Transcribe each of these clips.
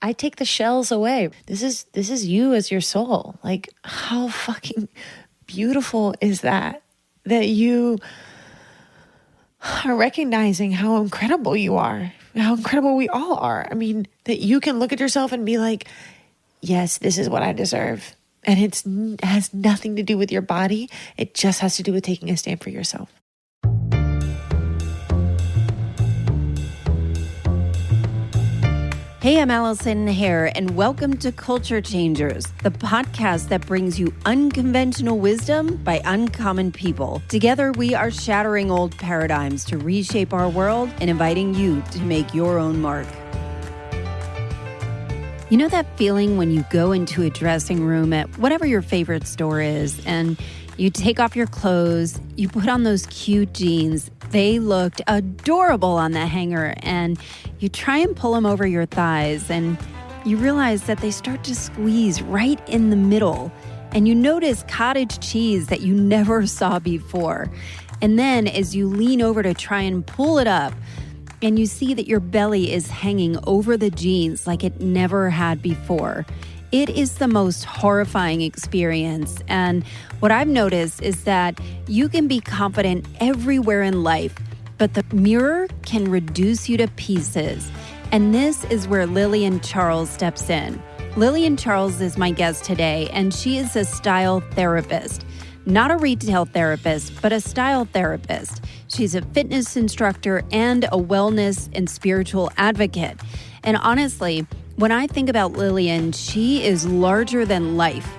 I take the shells away. This is you as your soul. Like, how fucking beautiful is that you are recognizing how incredible you are, how incredible we all are. I mean, that you can look at yourself and be like, yes, this is what I deserve. And it has nothing to do with your body. It just has to do with taking a stand for yourself. Hey, I'm Allison Hare, and welcome to Culture Changers, the podcast that brings you unconventional wisdom by uncommon people. Together, we are shattering old paradigms to reshape our world and inviting you to make your own mark. You know that feeling when you go into a dressing room at whatever your favorite store is, and you take off your clothes, you put on those cute jeans. They looked adorable on the hanger, and you try and pull them over your thighs, and you realize that they start to squeeze right in the middle, and you notice cottage cheese that you never saw before. And then as you lean over to try and pull it up, and you see that your belly is hanging over the jeans like it never had before. It is the most horrifying experience. And what I've noticed is that you can be confident everywhere in life, but the mirror can reduce you to pieces. And this is where Lillian Charles steps in. Lillian Charles is my guest today, and she is a style therapist. Not a retail therapist, but a style therapist. She's a fitness instructor and a wellness and spiritual advocate. And honestly, when I think about Lillian, she is larger than life.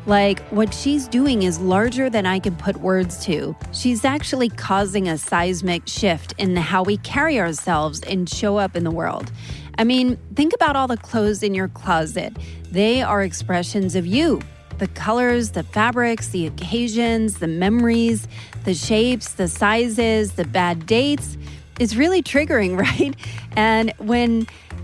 Like, what she's doing is larger than I can put words to. She's actually causing a seismic shift in how we carry ourselves and show up in the world. I mean, think about all the clothes in your closet. They are expressions of you. The colors, the fabrics, the occasions, the memories, the shapes, the sizes, the bad dates. It's really triggering, right? And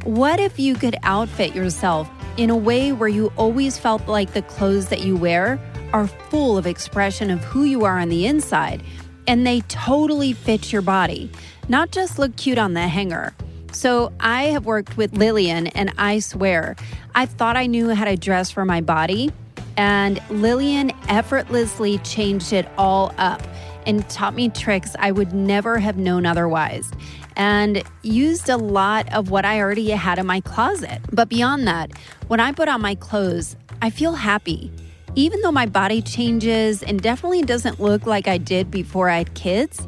what if you could outfit yourself in a way where you always felt like the clothes that you wear are full of expression of who you are on the inside, and they totally fit your body, not just look cute on the hanger. So I have worked with Lillian, and I swear, I thought I knew how to dress for my body, and Lillian effortlessly changed it all up and taught me tricks I would never have known otherwise, and used a lot of what I already had in my closet. But beyond that, when I put on my clothes, I feel happy. Even though my body changes and definitely doesn't look like I did before I had kids,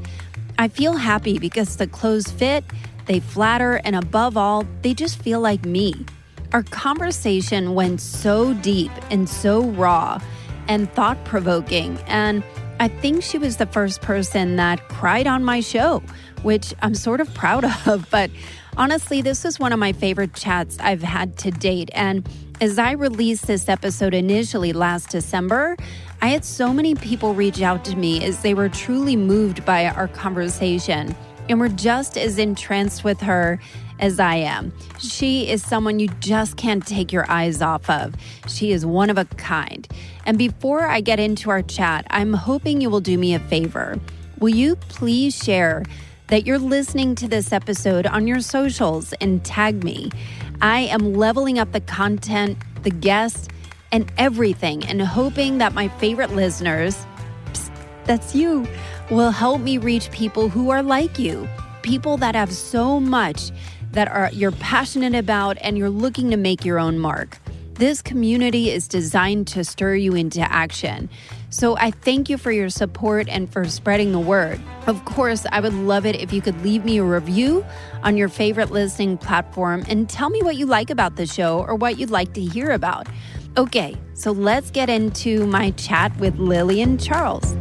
I feel happy because the clothes fit, they flatter, and above all, they just feel like me. Our conversation went so deep and so raw and thought-provoking, and I think she was the first person that cried on my show, which I'm sort of proud of. But honestly, this was one of my favorite chats I've had to date. And as I released this episode initially last December, I had so many people reach out to me as they were truly moved by our conversation and were just as entranced with her as I am. She is someone you just can't take your eyes off of. She is one of a kind. And before I get into our chat, I'm hoping you will do me a favor. Will you please share that you're listening to this episode on your socials and tag me? I am leveling up the content, the guests, and everything, and hoping that my favorite listeners, that's you, will help me reach people who are like you, people that have so much that you're passionate about and you're looking to make your own mark. This community is designed to stir you into action. So I thank you for your support and for spreading the word. Of course, I would love it if you could leave me a review on your favorite listening platform and tell me what you like about the show or what you'd like to hear about. Okay, so let's get into my chat with Lillian Charles.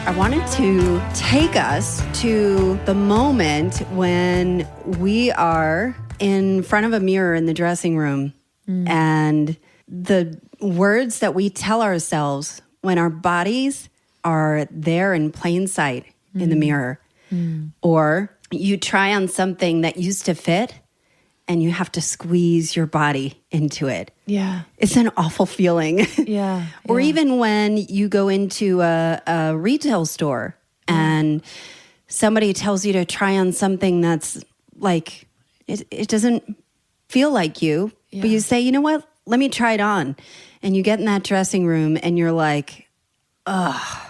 I wanted to take us to the moment when we are in front of a mirror in the dressing room and the words that we tell ourselves when our bodies are there in plain sight in the mirror. Or you try on something that used to fit and you have to squeeze your body into it. Yeah. It's an awful feeling. Yeah. Or even when you go into a retail store and somebody tells you to try on something that's like, it doesn't feel like you, but you say, you know what, let me try it on. And you get in that dressing room and you're like, ugh,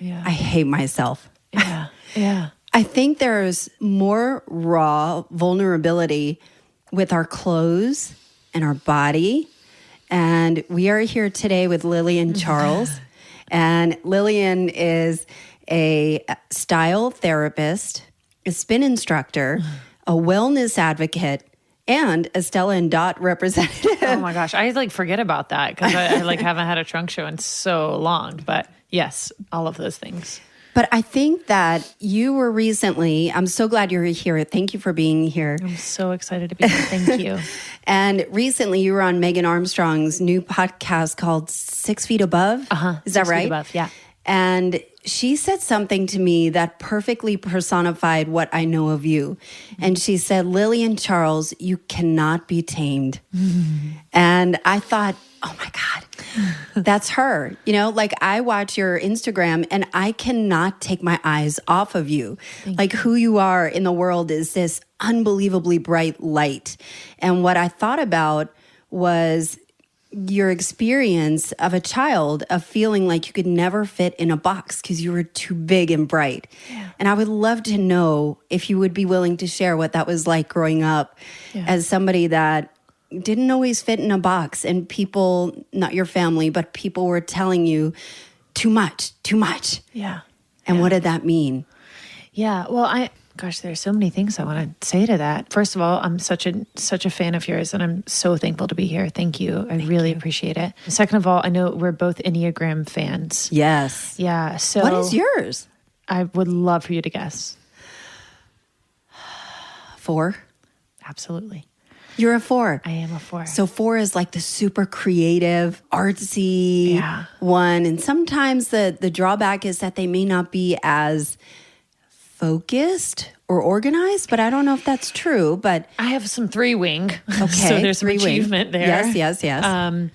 I hate myself. Yeah. I think there's more raw vulnerability with our clothes and our body. And we are here today with Lillian Charles. And Lillian is a style therapist, a spin instructor, a wellness advocate, and a Stella and Dot representative. Oh my gosh. I like forget about that because I haven't had a trunk show in so long. But yes, all of those things. But I think that you were recently, I'm so glad you're here. Thank you for being here. I'm so excited to be here. Thank you. And recently you were on Megan Armstrong's new podcast called 6 Feet Above. Is that 6 right? Feet Above, yeah. And she said something to me that perfectly personified what I know of you. And she said, Lillian Charles, you cannot be tamed. And I thought, oh my God, that's her. You know, like I watch your Instagram and I cannot take my eyes off of you. Like who you are in the world is this unbelievably bright light. And what I thought about was your experience of a child of feeling like you could never fit in a box because you were too big and bright. Yeah. And I would love to know if you would be willing to share what that was like growing up as somebody that didn't always fit in a box and people, not your family, but people were telling you too much. Yeah. And what did that mean? Yeah. Well, gosh, there's so many things I want to say to that. First of all, I'm such a fan of yours and I'm so thankful to be here. Thank you. I really appreciate it. Second of all, I know we're both Enneagram fans. Yes. Yeah. So what is yours? I would love for you to guess. 4? Absolutely. You're a 4. I am a 4. So 4 is like the super creative, artsy one. And sometimes the drawback is that they may not be as focused or organized, but I don't know if that's true. But I have some 3-wing. Okay. So there's some achievement there. Yes.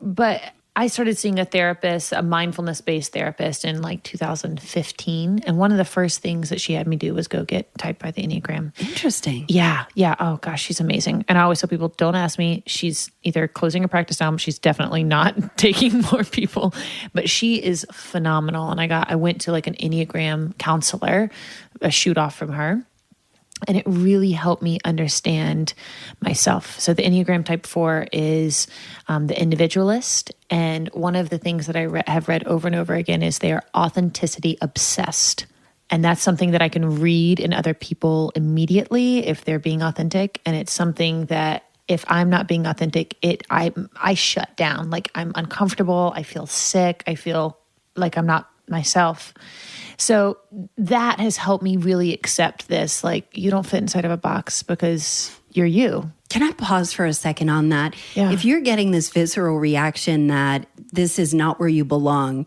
But I started seeing a therapist, a mindfulness-based therapist in like 2015. And one of the first things that she had me do was go get typed by the Enneagram. Interesting. Yeah. Oh gosh, she's amazing. And I always tell people, don't ask me. She's either closing her practice down, she's definitely not taking more people, but she is phenomenal. And I went to like an Enneagram counselor, a shoot off from her. And it really helped me understand myself. So the Enneagram Type 4 is the individualist. And one of the things that I have read over and over again is they are authenticity obsessed. And that's something that I can read in other people immediately if they're being authentic. And it's something that if I'm not being authentic, I shut down. Like I'm uncomfortable. I feel sick. I feel like I'm not myself. So that has helped me really accept this. Like, you don't fit inside of a box because you're you. Can I pause for a second on that? Yeah. If you're getting this visceral reaction that this is not where you belong,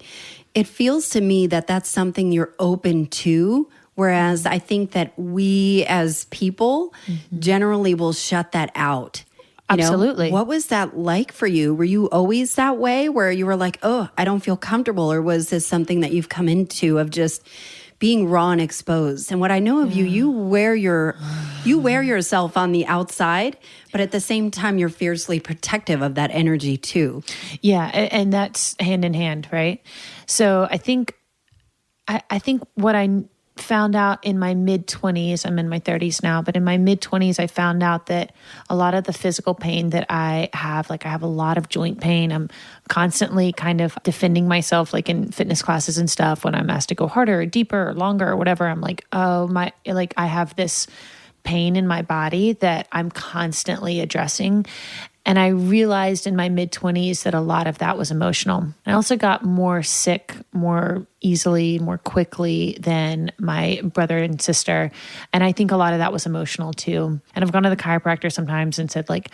it feels to me that that's something you're open to. Whereas I think that we as people generally will shut that out. Absolutely. What was that like for you? Were you always that way where you were like, oh, I don't feel comfortable? Or was this something that you've come into of just being raw and exposed? And what I know of you, you wear yourself on the outside, but at the same time, you're fiercely protective of that energy too. Yeah. And that's hand in hand, right? So I think what I found out in my mid-20s, I'm in my 30s now, but in my mid-20s, I found out that a lot of the physical pain that I have, like I have a lot of joint pain. I'm constantly kind of defending myself, like in fitness classes and stuff, when I'm asked to go harder or deeper or longer or whatever, I'm like, I have this pain in my body that I'm constantly addressing. And I realized in my mid-20s that a lot of that was emotional. I also got more sick more easily, more quickly than my brother and sister. And I think a lot of that was emotional too. And I've gone to the chiropractor sometimes and said, like,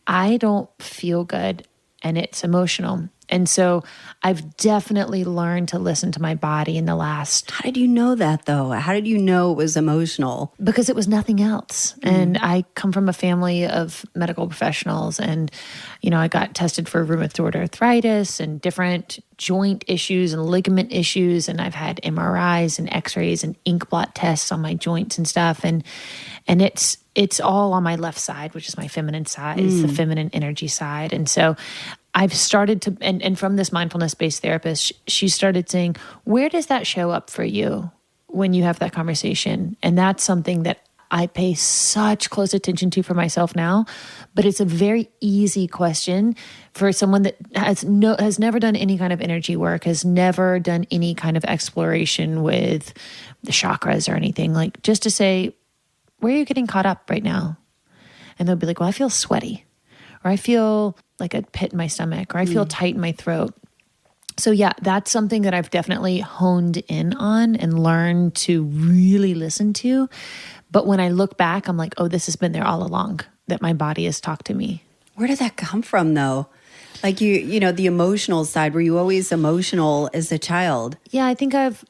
I don't feel good and it's emotional. And so I've definitely learned to listen to my body in the last... How did you know that though? How did you know it was emotional? Because it was nothing else. And I come from a family of medical professionals, and, you know, I got tested for rheumatoid arthritis and different joint issues and ligament issues. And I've had MRIs and x-rays and ink blot tests on my joints and stuff. And it's all on my left side, which is my feminine side, is the feminine energy side. And so I've started to, and from this mindfulness-based therapist, she started saying, where does that show up for you when you have that conversation? And that's something that I pay such close attention to for myself now, but it's a very easy question for someone that has never done any kind of energy work, has never done any kind of exploration with the chakras or anything, like just to say, where are you getting caught up right now? And they'll be like, well, I feel sweaty, or I feel like a pit in my stomach, or I feel tight in my throat. So yeah, that's something that I've definitely honed in on and learned to really listen to. But when I look back, I'm like, oh, this has been there all along, that my body has talked to me. Where did that come from though? Like you know, the emotional side, were you always emotional as a child? Yeah, I think I've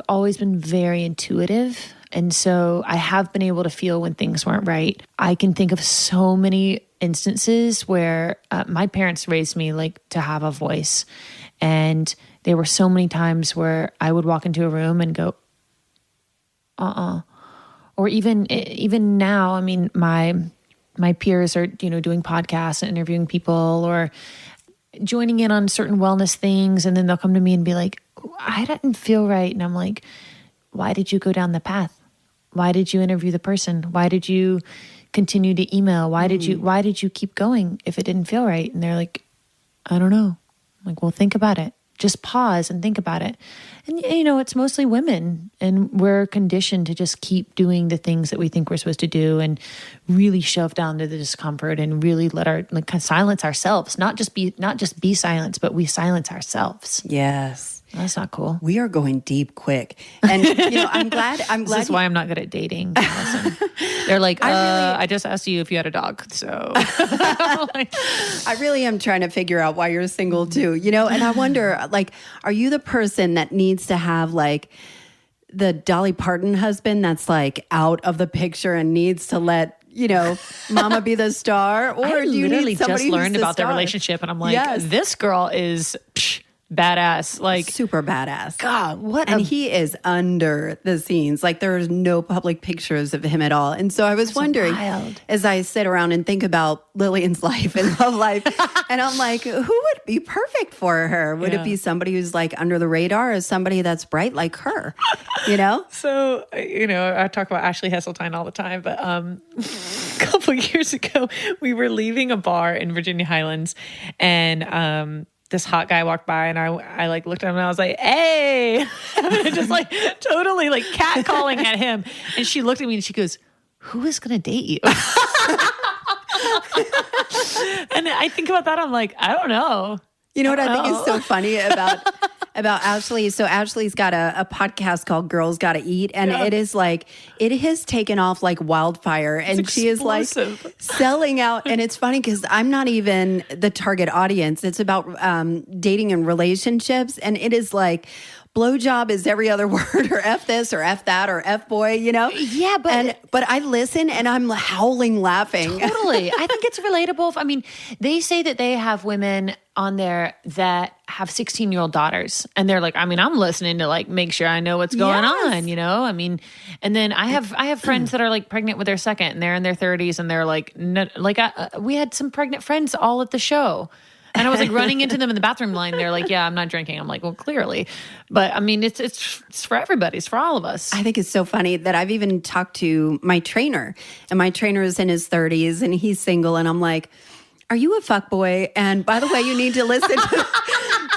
always been very intuitive. And so I have been able to feel when things weren't right. I can think of so many instances where my parents raised me like to have a voice. And there were so many times where I would walk into a room and go, Or even now, I mean, my peers are, you know, doing podcasts and interviewing people or joining in on certain wellness things. And then they'll come to me and be like, I didn't feel right. And I'm like, why did you go down the path? Why did you interview the person? Why did you continue to email? Why did you keep going if it didn't feel right? And they're like, I don't know. I'm like, well, think about it. Just pause and think about it. And, you know, it's mostly women, and we're conditioned to just keep doing the things that we think we're supposed to do and really shove down to the discomfort and really let our silence ourselves, not just be silenced, but we silence ourselves. Yes. That's not cool. We are going deep quick. And, you know, I'm glad. This is why I'm not good at dating. They're like, I just asked you if you had a dog. So I really am trying to figure out why you're single too, you know? And I wonder, like, are you the person that needs to have like the Dolly Parton husband that's like out of the picture and needs to let, you know, mama be the star? Or I do you literally need somebody just learned who's the about their star? relationship, and I'm like, this girl is badass, like super badass. God, what? And he is under the scenes. Like there's no public pictures of him at all. And so I was wondering, as I sit around and think about Lillian's life and love life, and I'm like, who would be perfect for her? Would it be somebody who's like under the radar, or somebody that's bright like her? You know? So, you know, I talk about Ashley Hesseltine all the time, but a couple of years ago, we were leaving a bar in Virginia Highlands, and this hot guy walked by, and I like looked at him and I was like, hey, just like totally like catcalling at him. And she looked at me and she goes, who is going to date you? And I think about that. I'm like, I don't know. You know what I think is so funny about Ashley? So Ashley's got a podcast called Girls Gotta Eat, and it is like, it has taken off like wildfire, and she is like selling out. And it's funny because I'm not even the target audience. It's about dating and relationships, and it is like, blowjob is every other word, or F this or F that or F boy, you know? Yeah, but I listen and I'm howling laughing. Totally. I think it's relatable. I mean, they say that they have women on there that have 16-year-old daughters, and they're like, I mean, I'm listening to like make sure I know what's going on, you know? I mean, and then I have friends that are like pregnant with their second, and they're in their 30s, and they're like, we had some pregnant friends all at the show. And I was like running into them in the bathroom line. They're like, yeah, I'm not drinking. I'm like, well, clearly. But I mean, it's for everybody. It's for all of us. I think it's so funny that I've even talked to my trainer, and my trainer is in his 30s and he's single. And I'm like, are you a fuckboy? And by the way, you need to listen to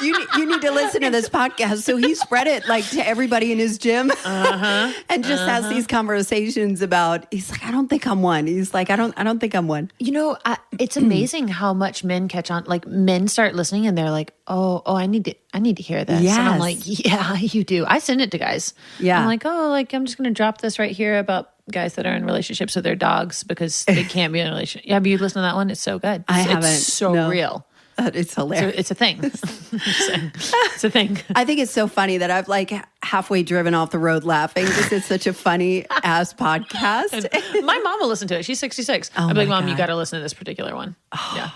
you need to listen to this podcast. So he spread it like to everybody in his gym, and just has these conversations about. He's like, I don't think I'm one. He's like, I don't think I'm one. You know, it's amazing how much men catch on. Like men start listening, and they're like, oh, I need to hear this. Yes. And I'm like, yeah, you do. I send it to guys. Yeah, I'm like, I'm just going to drop this right here about guys that are in relationships with their dogs because they can't be in a relationship. Yeah, have you listened to that one? It's so good. I haven't. It's so real. It's hilarious. It's a thing. It's a thing. I think it's so funny that I've like halfway driven off the road laughing because it's such a funny ass podcast. My mom will listen to it. She's 66. Oh I'm like, my Mom, you God. got to listen to this particular one. Yeah.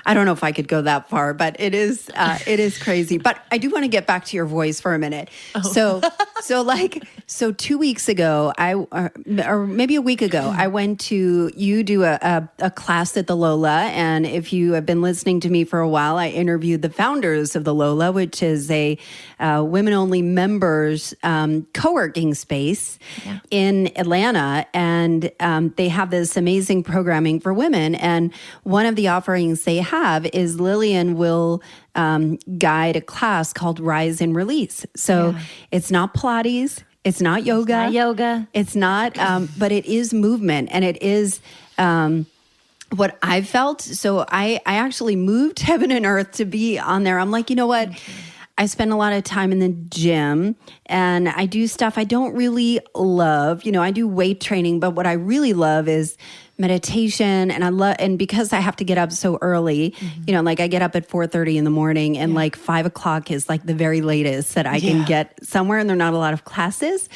I don't know if I could go that far, but it is crazy. But I do want to get back to your voice for a minute. So 2 weeks ago, or maybe a week ago, I went to you do a class at the Lola, and if you have been listening to me for a while, I interviewed the founders of the Lola, which is a women-only members co-working space in Atlanta, and they have this amazing programming for women. And one of the offerings they have is Lillian will guide a class called Rise and Release. So it's not Pilates, it's not yoga. It's not yoga. It's not, but it is movement, and it is what I felt. So I actually moved heaven and earth to be on there. I'm like, you know what? I spend a lot of time in the gym and I do stuff I don't really love. You know, I do weight training, but what I really love is meditation. And because I have to get up so early, you know, like I get up at 4:30 in the morning, and like 5 o'clock is like the very latest that I can get somewhere, and there are not a lot of classes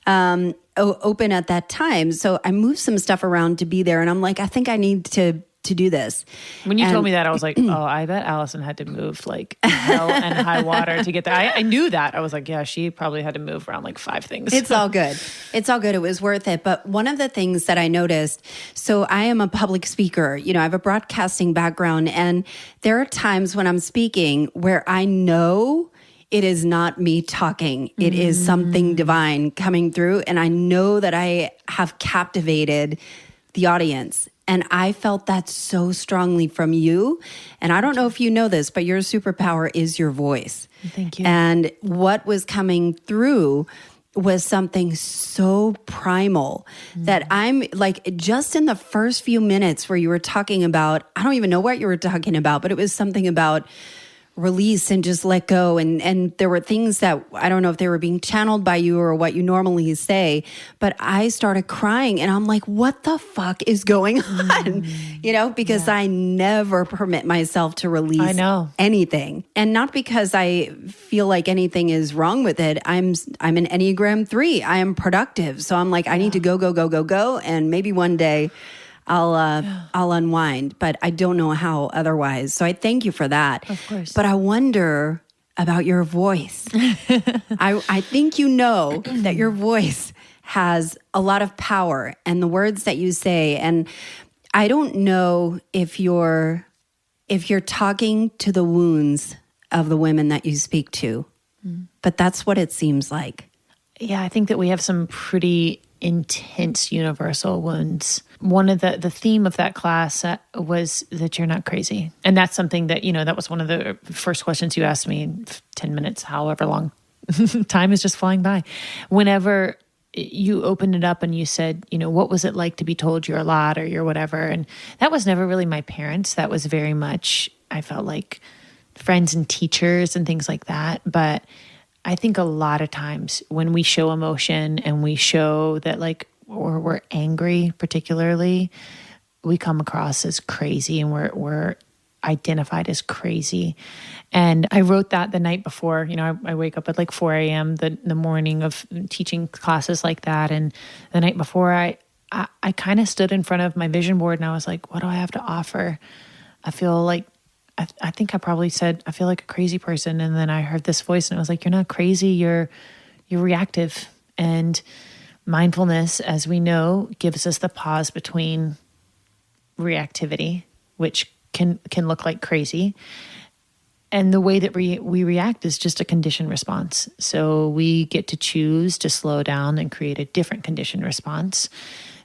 open at that time. So I move some stuff around to be there, and I'm like, I think I need to do this. When you told me that, I was like, oh, I bet Allison had to move like hell and high water to get there. I knew that. I was like, yeah, she probably had to move around like 5 things. It's all good. It's all good. It was worth it. But one of the things that I noticed, so I am a public speaker, you know, I have a broadcasting background, and there are times when I'm speaking where I know it is not me talking. It is something divine coming through, and I know that I have captivated the audience. And I felt that so strongly from you. And I don't know if you know this, but your superpower is your voice. Thank you. And what was coming through was something so primal that I'm like, just in the first few minutes where you were talking about, I don't even know what you were talking about, but it was something about release and just let go. And there were things that I don't know if they were being channeled by you or what you normally say, but I started crying, and I'm like, what the fuck is going on? You know, because I never permit myself to release anything. And not because I feel like anything is wrong with it. I'm an Enneagram 3. I am productive. So I'm like, I need to go. And maybe one day I'll unwind, but I don't know how otherwise. So I thank you for that. Of course. But I wonder about your voice. I think you know that your voice has a lot of power, and the words that you say. And I don't know if you're talking to the wounds of the women that you speak to, but that's what it seems like. Yeah, I think that we have some pretty intense universal wounds. One of the theme of that class was that you're not crazy. And that's something that, you know, that was one of the first questions you asked me in 10 minutes, however long. Time is just flying by. Whenever you opened it up and you said, you know, what was it like to be told you're a lot or you're whatever? And that was never really my parents. That was very much, I felt like, friends and teachers and things like that. But I think a lot of times when we show emotion and we show that, like, or we're angry particularly, we come across as crazy, and we're identified as crazy. And I wrote that the night before. You know, I wake up at like 4 a.m. the morning of teaching classes like that. And the night before, I kind of stood in front of my vision board, and I was like, what do I have to offer? I feel like, I think I probably said, I feel like a crazy person. And then I heard this voice, and I was like, you're not crazy, you're reactive. And mindfulness, as we know, gives us the pause between reactivity, which can look like crazy. And the way that we react is just a conditioned response. So we get to choose to slow down and create a different conditioned response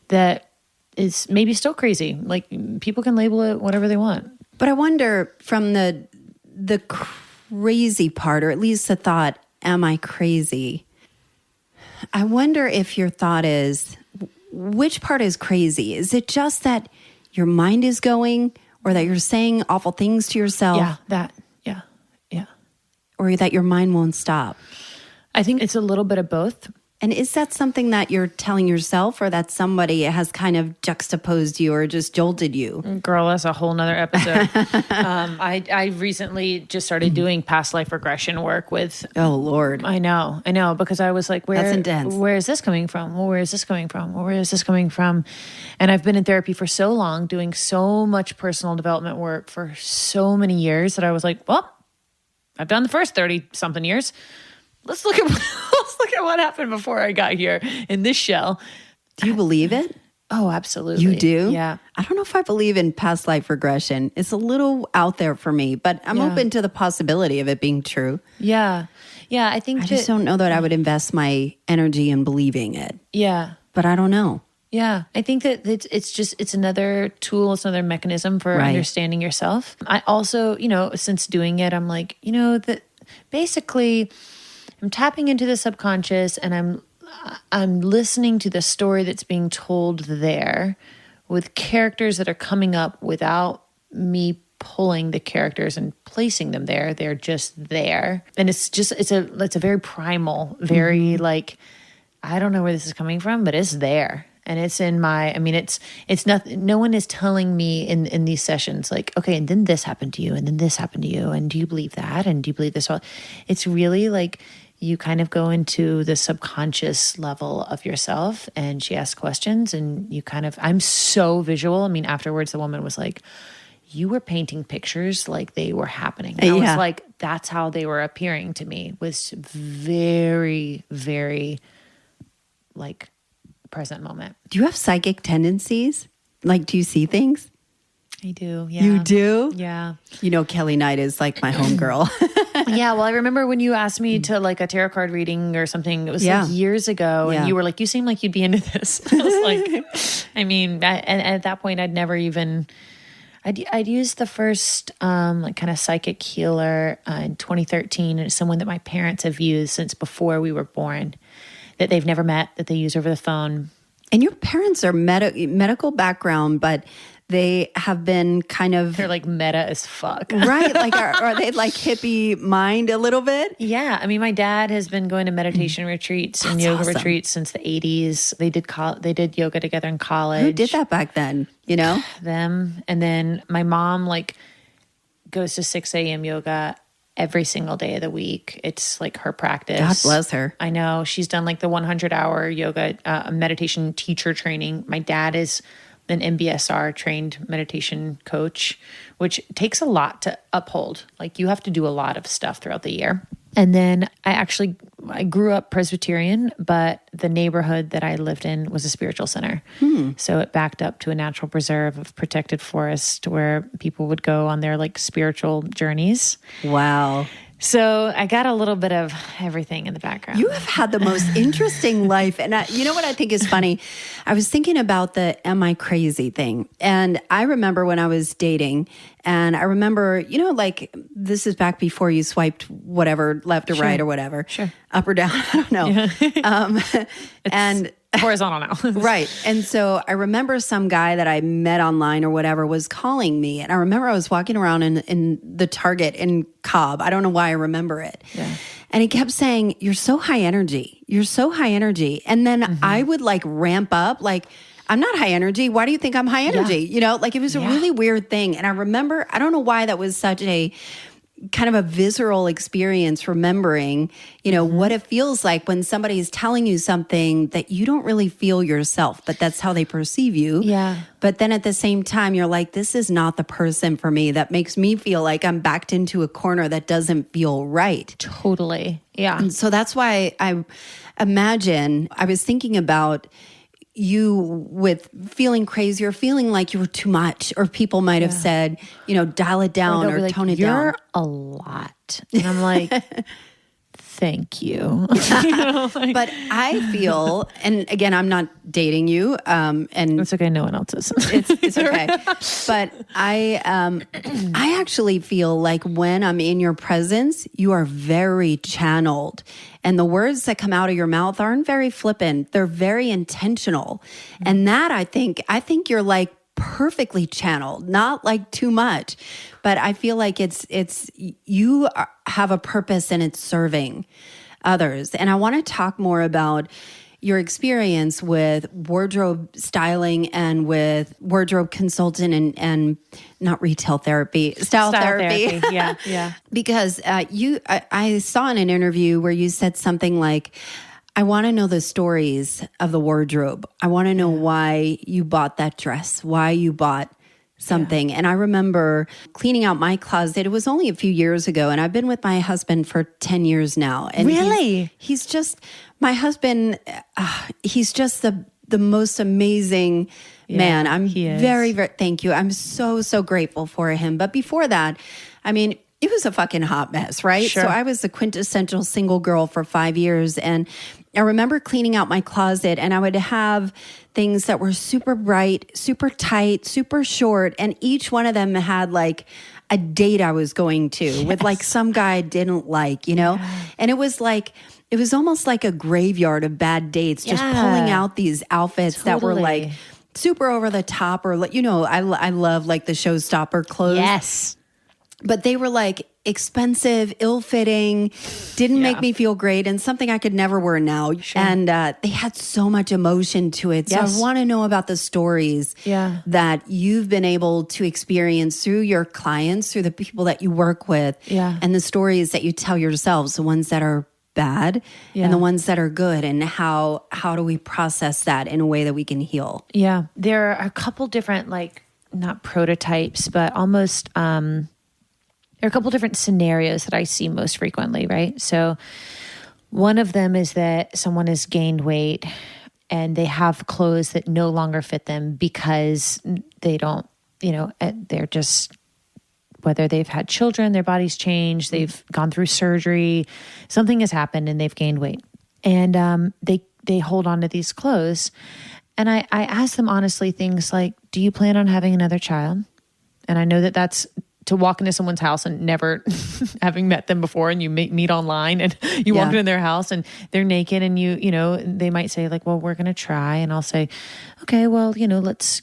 that is maybe still crazy. Like, people can label it whatever they want. But I wonder, from the crazy part, or at least the thought, am I crazy? I wonder if your thought is, which part is crazy? Is it just that your mind is going, or that you're saying awful things to yourself? Yeah. Or that your mind won't stop? I think it's a little bit of both. And is that something that you're telling yourself, or that somebody has kind of juxtaposed you or just jolted you? Girl, that's a whole nother episode. I recently just started doing past life regression work with... Oh, Lord. I know. Because I was like, that's intense. Where is this coming from? Well, where is this coming from? Well, where is this coming from? And I've been in therapy for so long, doing so much personal development work for so many years that I was like, well, I've done the first 30-something years. Let's look at what happened before I got here in this shell. Do you believe it? Oh, absolutely. You do? Yeah. I don't know if I believe in past life regression. It's a little out there for me, but I'm open to the possibility of it being true. Yeah. Yeah, I think I just don't know that I would invest my energy in believing it. Yeah. But I don't know. Yeah, I think that it's another tool, it's another mechanism for understanding yourself. I also, since doing it, I'm like, that basically I'm tapping into the subconscious, and I'm listening to the story that's being told there with characters that are coming up without me pulling the characters and placing them there. They're just there. And it's a very primal, very like, I don't know where this is coming from, but it's there. And it's in it's nothing. No one is telling me in these sessions like, okay, and then this happened to you, and then this happened to you, and do you believe that, and do you believe this? It's really like you kind of go into the subconscious level of yourself, and she asks questions, and you kind of. I'm so visual. Afterwards, the woman was like, "You were painting pictures like they were happening." And I was like, "That's how they were appearing to me." Was very, very like. Present moment. Do you have psychic tendencies? Like, do you see things? I do. Yeah. You do? Yeah. Kelly Knight is like my homegirl. Yeah. Well, I remember when you asked me to like a tarot card reading or something, it was like years ago, and you were like, you seem like you'd be into this. I was like, and at that point I'd never even, I'd used the first like kind of psychic healer in 2013. And it's someone that my parents have used since before we were born, that they've never met, that they use over the phone. And your parents are medical background, but they have been kind of... They're like meta as fuck. Right? Like, are they like hippie mind a little bit? Yeah. My dad has been going to meditation retreats and yoga retreats since the 80s. They did yoga together in college. Who did that back then? Them. And then my mom like goes to 6 a.m. yoga every single day of the week. It's like her practice. God bless her. I know. She's done like the 100-hour yoga meditation teacher training. My dad is an MBSR trained meditation coach, which takes a lot to uphold. Like you have to do a lot of stuff throughout the year. And then I grew up Presbyterian, but the neighborhood that I lived in was a spiritual center. So it backed up to a natural preserve of protected forest where people would go on their like spiritual journeys. Wow. So I got a little bit of everything in the background. You have had the most interesting life. And you know what I think is funny? I was thinking about the am I crazy thing. And I remember when I was dating, and I remember, like this is back before you swiped whatever, left or right or whatever. Sure. Up or down, I don't know. And horizontal now. Right. And so I remember some guy that I met online or whatever was calling me. And I remember I was walking around in the Target in Cobb. I don't know why I remember it. Yeah. And he kept saying, you're so high energy. You're so high energy. And then I would like ramp up like, I'm not high energy. Why do you think I'm high energy? Like it was a really weird thing. And I remember, I don't know why that was such a kind of a visceral experience, remembering, what it feels like when somebody is telling you something that you don't really feel yourself, but that's how they perceive you. Yeah. But then at the same time, you're like, this is not the person for me. That makes me feel like I'm backed into a corner that doesn't feel right. Totally. Yeah. And so that's why I was thinking about you with feeling crazy or feeling like you were too much, or people might have said, dial it down or tone it down. You're a lot. And I'm like, thank you. But I feel, and again, I'm not dating you. And it's okay. No one else is. It's okay. But I actually feel like when I'm in your presence, you are very channeled. And the words that come out of your mouth aren't very flippant. They're very intentional. And that I think you're like perfectly channeled, not like too much, but I feel like it's you have a purpose and it's serving. others. And I want to talk more about your experience with wardrobe styling and with wardrobe consultant and not retail therapy, style therapy. Yeah. Because I saw in an interview where you said something like, I want to know the stories of the wardrobe. I want to know why you bought that dress, why you bought something. And I remember cleaning out my closet. It was only a few years ago, and I've been with my husband for 10 years now. And really? He's just, my husband, he's just the most amazing man. I'm very, very, thank you. I'm so, so grateful for him. But before that, I mean, it was a fucking hot mess, right? Sure. So I was the quintessential single girl for 5 years. And I remember cleaning out my closet, and I would have things that were super bright, super tight, super short. And each one of them had like a date I was going to with like some guy I didn't like, you know? Yeah. And it was almost like a graveyard of bad dates, just pulling out these outfits that were like super over the top, or like, you know, I love like the showstopper clothes. Yes. But they were like expensive, ill-fitting, didn't make me feel great, and something I could never wear now. Sure. And they had so much emotion to it. So I want to know about the stories that you've been able to experience through your clients, through the people that you work with, and the stories that you tell yourselves, the ones that are bad and the ones that are good, and how do we process that in a way that we can heal? Yeah. There are a couple different, like, not prototypes, but almost... there are a couple different scenarios that I see most frequently, right? So one of them is that someone has gained weight and they have clothes that no longer fit them because they don't, you know, they're just, whether they've had children, their body's changed, they've gone through surgery, something has happened and they've gained weight. And they hold on to these clothes. And I ask them honestly things like, do you plan on having another child? And I know that that's to walk into someone's house and never having met them before, and you meet online, and you walk into their house and they're naked, and you know, they might say like, well, we're going to try. And I'll say, okay, well, you know, let's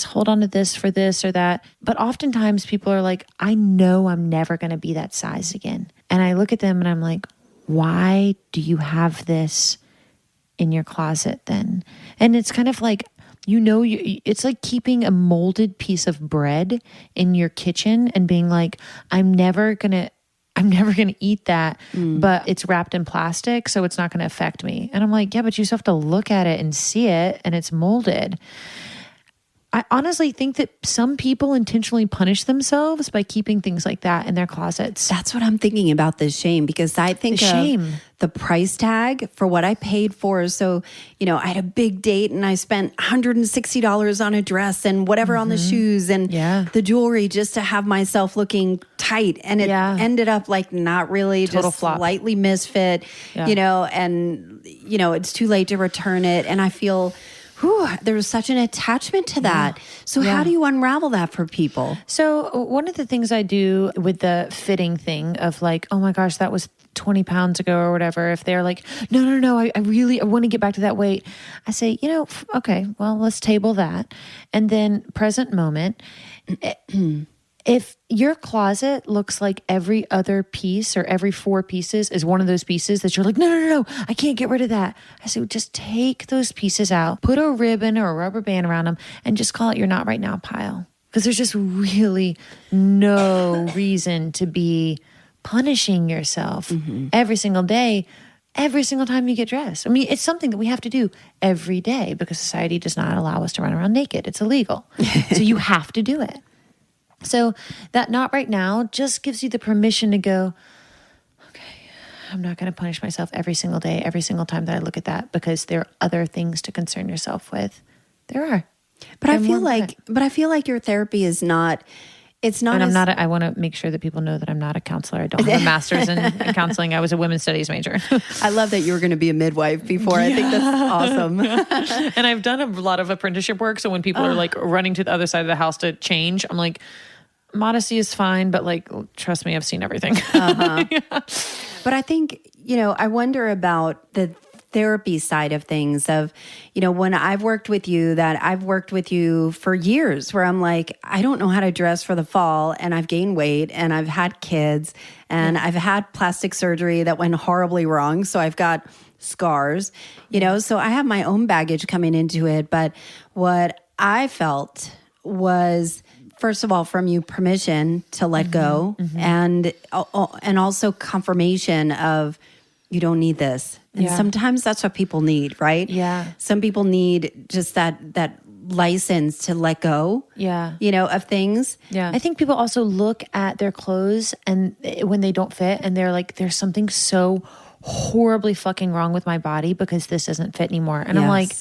hold on to this for this or that. But oftentimes people are like, I know I'm never going to be that size again. And I look at them and I'm like, why do you have this in your closet then? And it's kind of like, you know, it's like keeping a molded piece of bread in your kitchen and being like, I'm never gonna eat that, but it's wrapped in plastic, so it's not gonna affect me. And I'm like, yeah, but you still have to look at it and see it, and it's molded. I honestly think that some people intentionally punish themselves by keeping things like that in their closets. That's what I'm thinking about, the shame, because I think of the price tag for what I paid for. So, you know, I had a big date and I spent $160 on a dress and whatever on the shoes and the jewelry just to have myself looking tight. And it ended up like not really, total just flop. Slightly misfit, you know, and, you know, it's too late to return it. And I feel... there was such an attachment to that. So how do you unravel that for people? So one of the things I do with the fitting thing of like, oh my gosh, that was 20 pounds ago or whatever. If they're like, no, I want to get back to that weight. I say, you know, okay, well, let's table that. And then present moment, if your closet looks like every other piece or every 4 pieces is one of those pieces that you're like, no, I can't get rid of that. I say, just take those pieces out, put a ribbon or a rubber band around them, and just call it your not right now pile. Because there's just really no reason to be punishing yourself every single day, every single time you get dressed. I mean, it's something that we have to do every day because society does not allow us to run around naked. It's illegal. So you have to do it. So that not right now just gives you the permission to go, okay, I'm not going to punish myself every single day, every single time that I look at that, because there are other things to concern yourself with. There are. But I feel like your therapy is not, it's not. And I want to make sure that people know that I'm not a counselor. I don't have a master's in counseling. I was a women's studies major. I love that you were going to be a midwife before. I think that's awesome. And I've done a lot of apprenticeship work. So when people are like running to the other side of the house to change, I'm like, modesty is fine, but like, trust me, I've seen everything. But I think, you know, I wonder about the therapy side of things of, when I've worked with you, that I've worked with you for years where I'm like, I don't know how to dress for the fall and I've gained weight and I've had kids and I've had plastic surgery that went horribly wrong. So I've got scars, so I have my own baggage coming into it. But what I felt was, first of all, from you, permission to let go and also confirmation of, you don't need this. And sometimes that's what people need, right? Yeah. Some people need just that license to let go, of things. Yeah. I think people also look at their clothes and when they don't fit and they're like, there's something so horribly fucking wrong with my body because this doesn't fit anymore. And I'm like,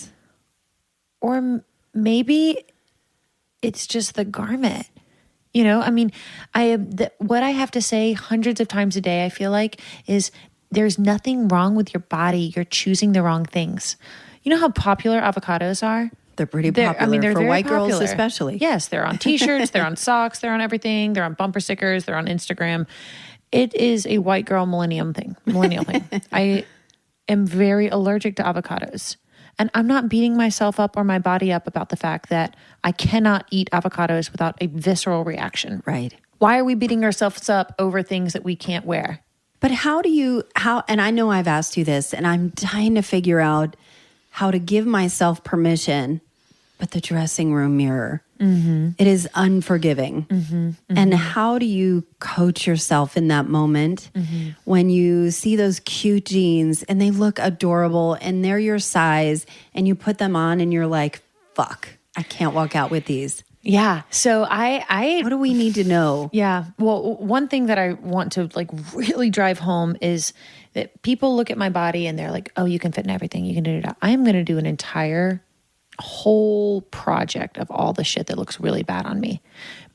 or maybe it's just the garment. I mean, what I have to say hundreds of times a day, I feel like, is there's nothing wrong with your body. You're choosing the wrong things. You know how popular avocados are? They're pretty popular. They're for white girls especially. Yes, they're on t-shirts, they're on socks, they're on everything. They're on bumper stickers, they're on Instagram. It is a white girl millennial thing. I am very allergic to avocados. And I'm not beating myself up or my body up about the fact that I cannot eat avocados without a visceral reaction. Right. Why are we beating ourselves up over things that we can't wear? But and I know I've asked you this, and I'm dying to figure out how to give myself permission, but the dressing room mirror, it is unforgiving. And how do you coach yourself in that moment when you see those cute jeans and they look adorable and they're your size and you put them on and you're like, fuck, I can't walk out with these. Yeah. So what do we need to know? Yeah. Well, one thing that I want to really drive home is that people look at my body and they're like, oh, you can fit in everything. You can do it. I am going to do an entire whole project of all the shit that looks really bad on me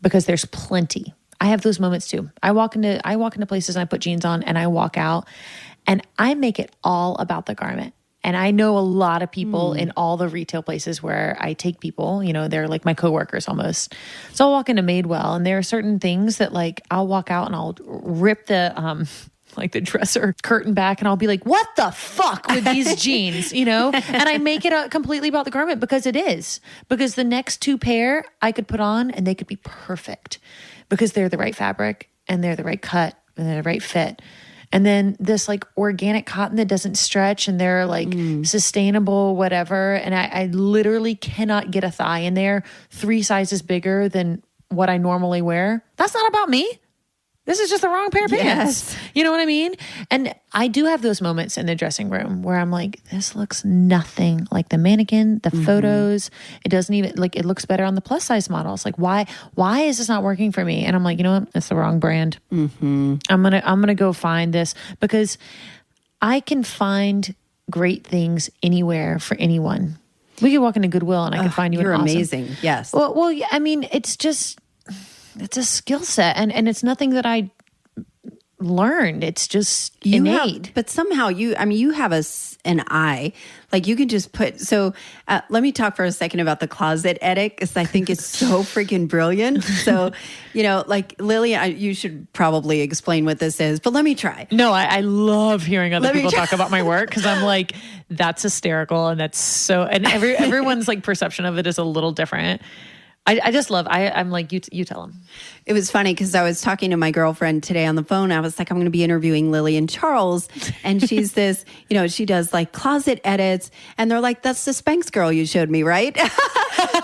because there's plenty. I have those moments too. I walk into places and I put jeans on and I walk out and I make it all about the garment. And I know a lot of people in all the retail places where I take people, they're like my coworkers almost. So I'll walk into Madewell and there are certain things that I'll walk out and I'll rip the dresser curtain back and I'll be like, what the fuck with these jeans, And I make it completely about the garment because it is. Because the next two pair I could put on and they could be perfect because they're the right fabric and they're the right cut and they're the right fit. And then this organic cotton that doesn't stretch and they're sustainable, whatever. And I literally cannot get a thigh in there 3 sizes bigger than what I normally wear. That's not about me. This is just the wrong pair of pants. You know what I mean? And I do have those moments in the dressing room where I'm like, this looks nothing like the mannequin, the photos. It doesn't even it looks better on the plus size models. Why is this not working for me? And I'm like, you know what? It's the wrong brand. I'm going to go find this because I can find great things anywhere for anyone. We could walk into Goodwill and I can find you an awesome. You're amazing. Yes. Well, yeah, I mean, it's a skill set and it's nothing that I learned. It's just innate. But somehow you have an eye. You can just put, let me talk for a second about the closet edit because I think it's so freaking brilliant. So, Lillian, you should probably explain what this is, but let me try. No, I love hearing other people talk about my work because I'm like, that's hysterical and that's so, and everyone's perception of it is a little different. I just love, I'm like, you tell them. It was funny because I was talking to my girlfriend today on the phone. I was like, I'm going to be interviewing Lillian Charles. And she's this, she does closet edits. And they're like, that's the Spanx girl you showed me, right?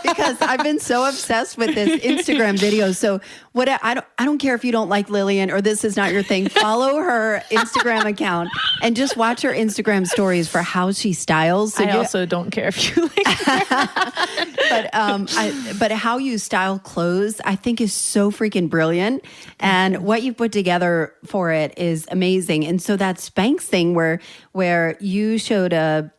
Because I've been so obsessed with this Instagram video. So I don't care if you don't like Lillian or this is not your thing. Follow her Instagram account and just watch her Instagram stories for how she styles. So I also don't care if you like her. But how you style clothes, I think is so freaking brilliant. And what you put together for it is amazing. And so that Spanx thing where you showed a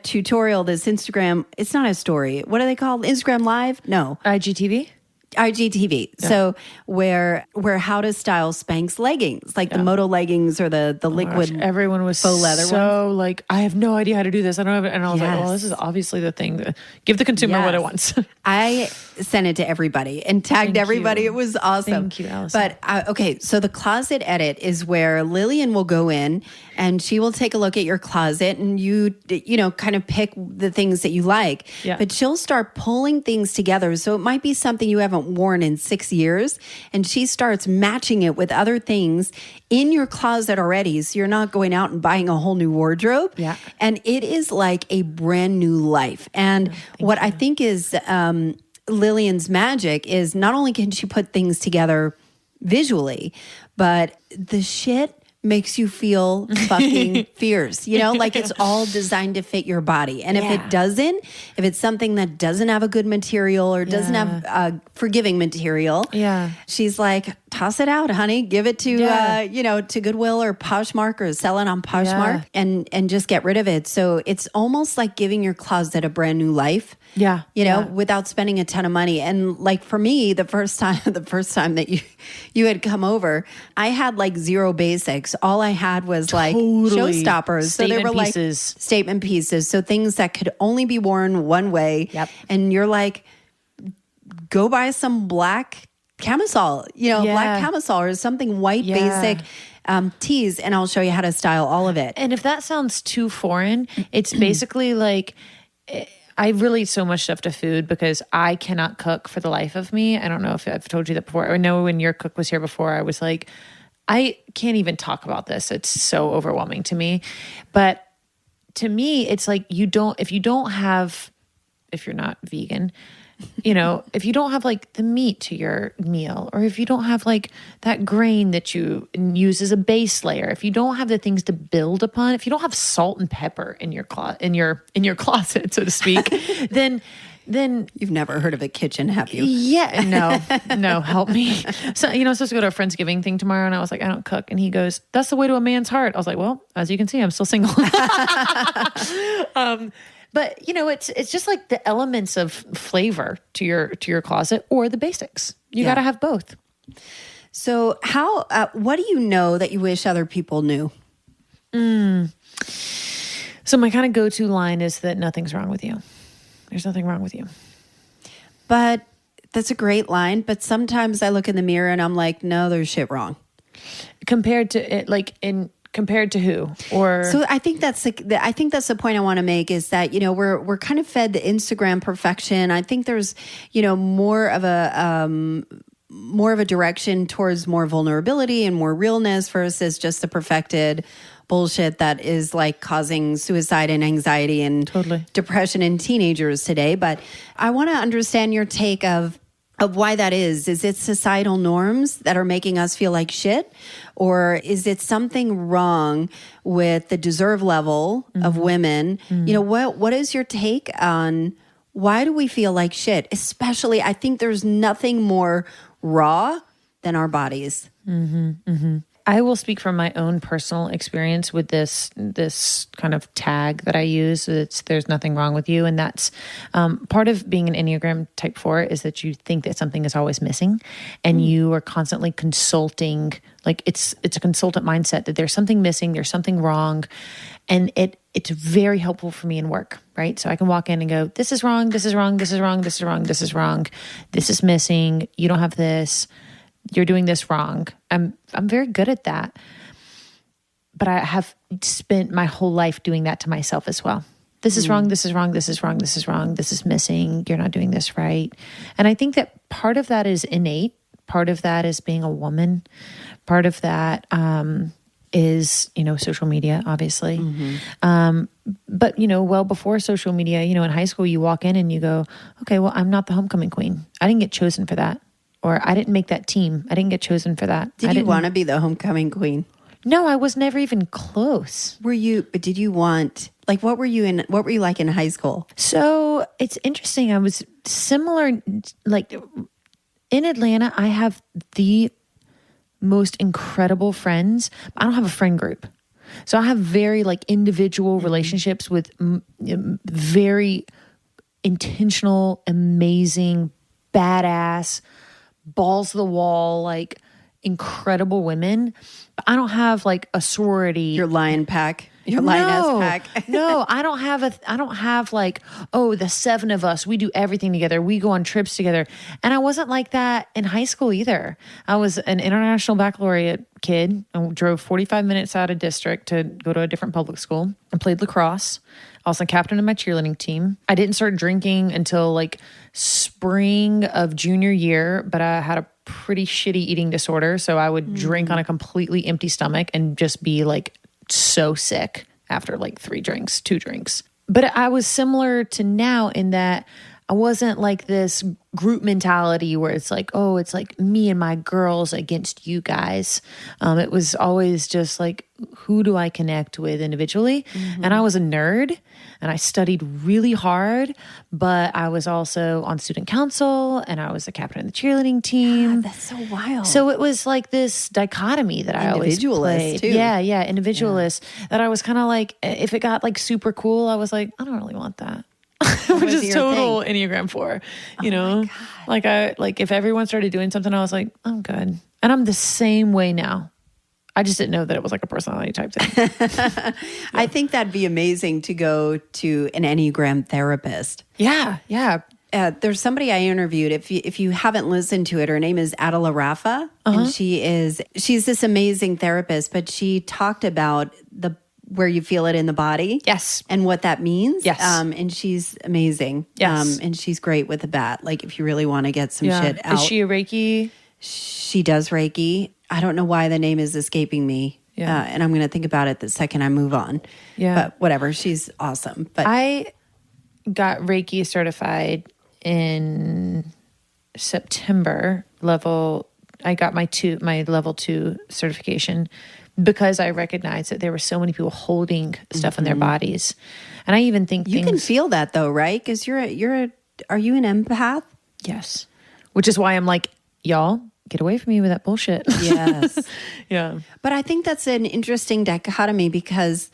tutorial, this Instagram, it's not a story. What are they called? Instagram Live? No. IGTV? IGTV. Yeah. So where how to style Spanx leggings, the Moto leggings or the liquid. Gosh, everyone was faux leather so ones. I have no idea how to do this. I don't have it. And I was like, well, this is obviously the thing to give the consumer what it wants. I sent it to everybody and tagged everybody. It was awesome. Thank you, Allison. But okay, so the closet edit is where Lillian will go in and she will take a look at your closet and you know, kind of pick the things that you like. Yeah. But she'll start pulling things together. So it might be something you haven't worn in 6 years, and she starts matching it with other things in your closet already. So you're not going out and buying a whole new wardrobe. Yeah. And it is like a brand new life. And what I think is Lillian's magic is not only can she put things together visually, but the shit makes you feel fucking fierce. You know, like it's all designed to fit your body. And if it doesn't, if it's something that doesn't have a good material or doesn't have a forgiving material, she's like, toss it out, honey. Give it to, you know, to Goodwill or Poshmark or sell it on Poshmark and just get rid of it. So it's almost like giving your closet a brand new life. Yeah. You know, without spending a ton of money. And like for me, the first time that you had come over, I had like zero basics. All I had was like showstoppers. So they were like statement pieces. So things that could only be worn one way. Yep. And you're like, go buy some black camisole, you know, black camisole or something white basic tees, and I'll show you how to style all of it. And if that sounds too foreign, it's basically like, I relate so much stuff to food because I cannot cook for the life of me. I don't know if I've told you that before. I know when your cook was here before, I was like, I can't even talk about this. It's so overwhelming to me. But to me, it's like if you're not vegan, you know, if you don't have like the meat to your meal, or if you don't have like that grain that you use as a base layer, if you don't have the things to build upon, if you don't have salt and pepper in your closet, so to speak, then you've never heard of a kitchen, have you? Yeah, no, help me. So, you know, I'm supposed to go to a Friendsgiving thing tomorrow, and I was like, I don't cook. And he goes, that's the way to a man's heart. I was like, well, as you can see, I'm still single. But you know, it's just like the elements of flavor to your closet or the basics. You got to have both. So how, what do you know that you wish other people knew? So my kind of go-to line is that nothing's wrong with you. There's nothing wrong with you. But that's a great line. But sometimes I look in the mirror and I'm like, no, there's shit wrong. Compared to who? Or so I think that's the point I want to make is that, you know, we're kind of fed the Instagram perfection. I think there's, you know, more of a direction towards more vulnerability and more realness versus just the perfected bullshit that is like causing suicide and anxiety and depression in teenagers today. But I want to understand your take of why that is. Is it societal norms that are making us feel like shit? Or is it something wrong with the deserve level of women? You know, what is your take on why do we feel like shit? Especially, I think there's nothing more raw than our bodies. I will speak from my own personal experience with this kind of tag that I use. There's nothing wrong with you. And that's part of being an Enneagram type 4 is that you think that something is always missing and you are constantly consulting. Like it's a consultant mindset that there's something missing, there's something wrong. And it's very helpful for me in work, right? So I can walk in and go, this is wrong, this is wrong, this is wrong, this is wrong, this is wrong, this is missing, you don't have this. You're doing this wrong. I'm very good at that. But I have spent my whole life doing that to myself as well. This is wrong, this is wrong, this is wrong, this is wrong, this is missing, you're not doing this right. And I think that part of that is innate. Part of that is being a woman. Part of that is, you know, social media, obviously. But, you know, well before social media, you know, in high school, you walk in and you go, okay, well, I'm not the homecoming queen. I didn't get chosen for that. Or I didn't make that team. I didn't get chosen for that. Did you want to be the homecoming queen? No, I was never even close. Did you want, like, what were you like in high school? So it's interesting. I was similar, like in Atlanta, I have the most incredible friends. I don't have a friend group. So I have very like individual relationships with very intentional, amazing, badass, balls to the wall, like incredible women. But I don't have like a sorority. Your lion pack. Your lioness pack. No, I don't have like, oh, the 7 of us, we do everything together. We go on trips together. And I wasn't like that in high school either. I was an international baccalaureate kid. I drove 45 minutes out of district to go to a different public school and played lacrosse. I was a captain of my cheerleading team. I didn't start drinking until like spring of junior year, but I had a pretty shitty eating disorder. So I would drink on a completely empty stomach and just be like so sick after like 2 drinks. But I was similar to now in that I wasn't like this group mentality where it's like, oh, it's like me and my girls against you guys. It was always just like, who do I connect with individually? And I was a nerd and I studied really hard, but I was also on student council and I was the captain of the cheerleading team. God, that's so wild. So it was like this dichotomy that I always played. Too. Yeah, individualist. That I was kind of like, if it got like super cool, I was like, I don't really want that. Which is total Enneagram 4, you know, like if everyone started doing something, I was like, I'm good. And I'm the same way now. I just didn't know that it was like a personality type thing. I think that'd be amazing to go to an Enneagram therapist. Yeah. There's somebody I interviewed. If you haven't listened to it, her name is Adela Rafa, and she's this amazing therapist. But she talked about where you feel it in the body. Yes. And what that means. Yes. And she's amazing. Yes. And she's great with the bat. Like if you really want to get some shit out. Is she a Reiki? She does Reiki. I don't know why the name is escaping me. Yeah. And I'm going to think about it the second I move on. Yeah. But whatever. She's awesome. But I got Reiki certified in September level. I got my level 2 certification because I recognized that there were so many people holding stuff in their bodies. And I even think you can feel that though, right? Because are you an empath? Yes. Which is why I'm like, y'all, get away from me with that bullshit. Yes. Yeah. But I think that's an interesting dichotomy because,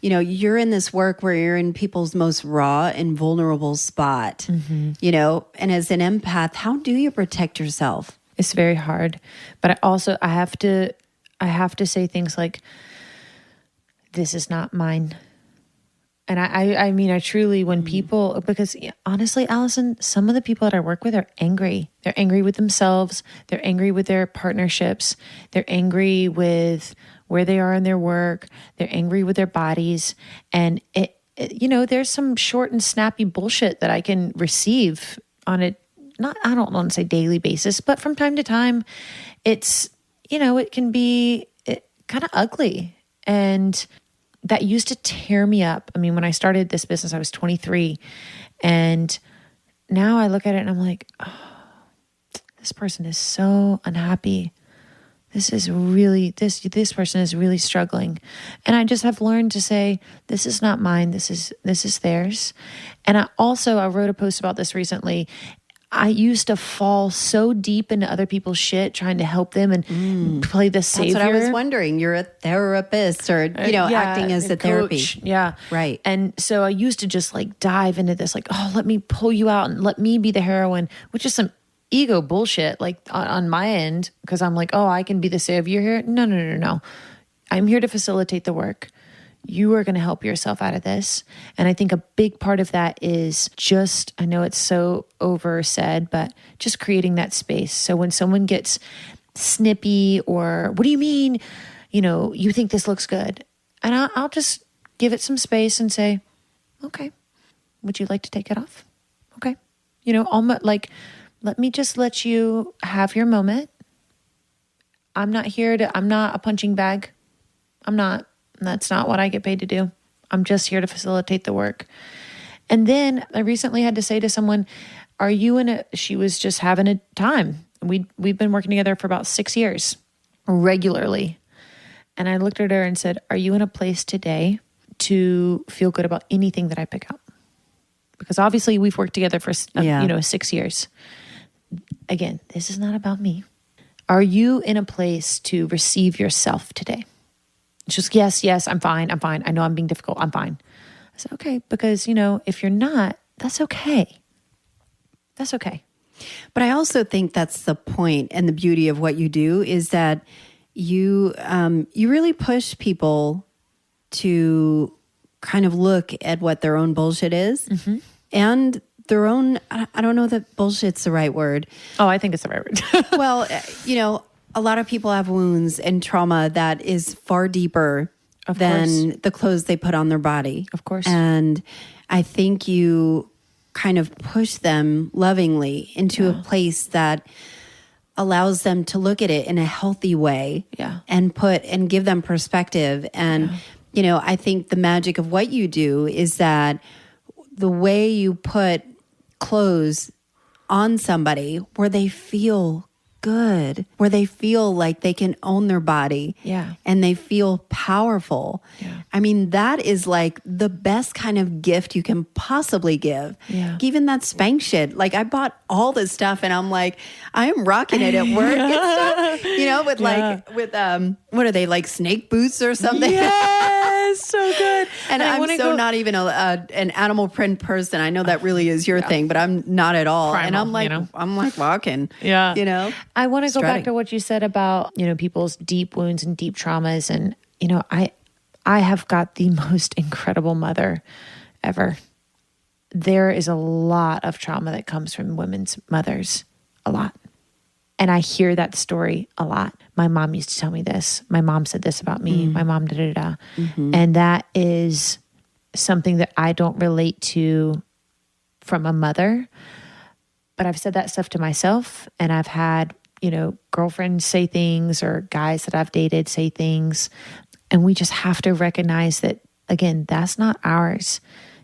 you know, you're in this work where you're in people's most raw and vulnerable spot, you know, and as an empath, how do you protect yourself? It's very hard. But I have to say things like, this is not mine. And I mean, I truly, when people, because honestly, Allison, some of the people that I work with are angry. They're angry with themselves. They're angry with their partnerships. They're angry with where they are in their work. They're angry with their bodies. And you know, there's some short and snappy bullshit that I can receive on I don't want to say daily basis, but from time to time, it's, you know, it can be kind of ugly. And that used to tear me up. I mean, when I started this business, I was 23. And now I look at it and I'm like, oh, this person is so unhappy. This person is really struggling. And I just have learned to say, this is not mine. This is theirs. And I wrote a post about this recently. I used to fall so deep into other people's shit, trying to help them and play the savior. That's what I was wondering. You're a therapist or, you know, acting as a therapy. Yeah. Right. And so I used to just like dive into this, like, oh, let me pull you out and let me be the heroine, which is some ego bullshit, like on my end, because I'm like, oh, I can be the savior here. No. I'm here to facilitate the work. You are going to help yourself out of this. And I think a big part of that is just, I know it's so oversaid, but just creating that space. So when someone gets snippy or, what do you mean? You know, you think this looks good. And I'll just give it some space and say, okay, would you like to take it off? Okay. You know, almost like, let me just let you have your moment. I'm not a punching bag. That's not what I get paid to do. I'm just here to facilitate the work. And then I recently had to say to someone, she was just having a time. We've been working together for about 6 years regularly. And I looked at her and said, are you in a place today to feel good about anything that I pick up? Because obviously we've worked together for 6 years. Again, this is not about me. Are you in a place to receive yourself today? Just, yes, I'm fine. I know I'm being difficult. I'm fine. I said, okay, because, you know, if you're not, that's okay. That's okay. But I also think that's the point and the beauty of what you do is that you really push people to kind of look at what their own bullshit is and their own, I don't know that bullshit's the right word. Oh, I think it's the right word. Well, a lot of people have wounds and trauma that is far deeper than the clothes they put on their body. Of course. And I think you kind of push them lovingly into a place that allows them to look at it in a healthy way and give them perspective. And, I think the magic of what you do is that the way you put clothes on somebody where they feel good, where they feel like they can own their body and they feel powerful. Yeah. I mean, that is like the best kind of gift you can possibly give. Yeah. Even that spank shit. Like I bought all this stuff and I'm like, I'm rocking it at work and stuff, with what are they, like snake boots or something? Yes, so good. And I'm so not even an animal print person. I know that really is your thing, but I'm not at all. Primal, and I'm like walking, I want to go back to what you said about, people's deep wounds and deep traumas. And, I have got the most incredible mother ever. There is a lot of trauma that comes from women's mothers, a lot. And I hear that story a lot. My mom used to tell me this. My mom said this about me. My mom da-da-da. And that is something that I don't relate to from a mother. But I've said that stuff to myself, and I've had, girlfriends say things or guys that I've dated say things. And we just have to recognize that, again, that's not ours.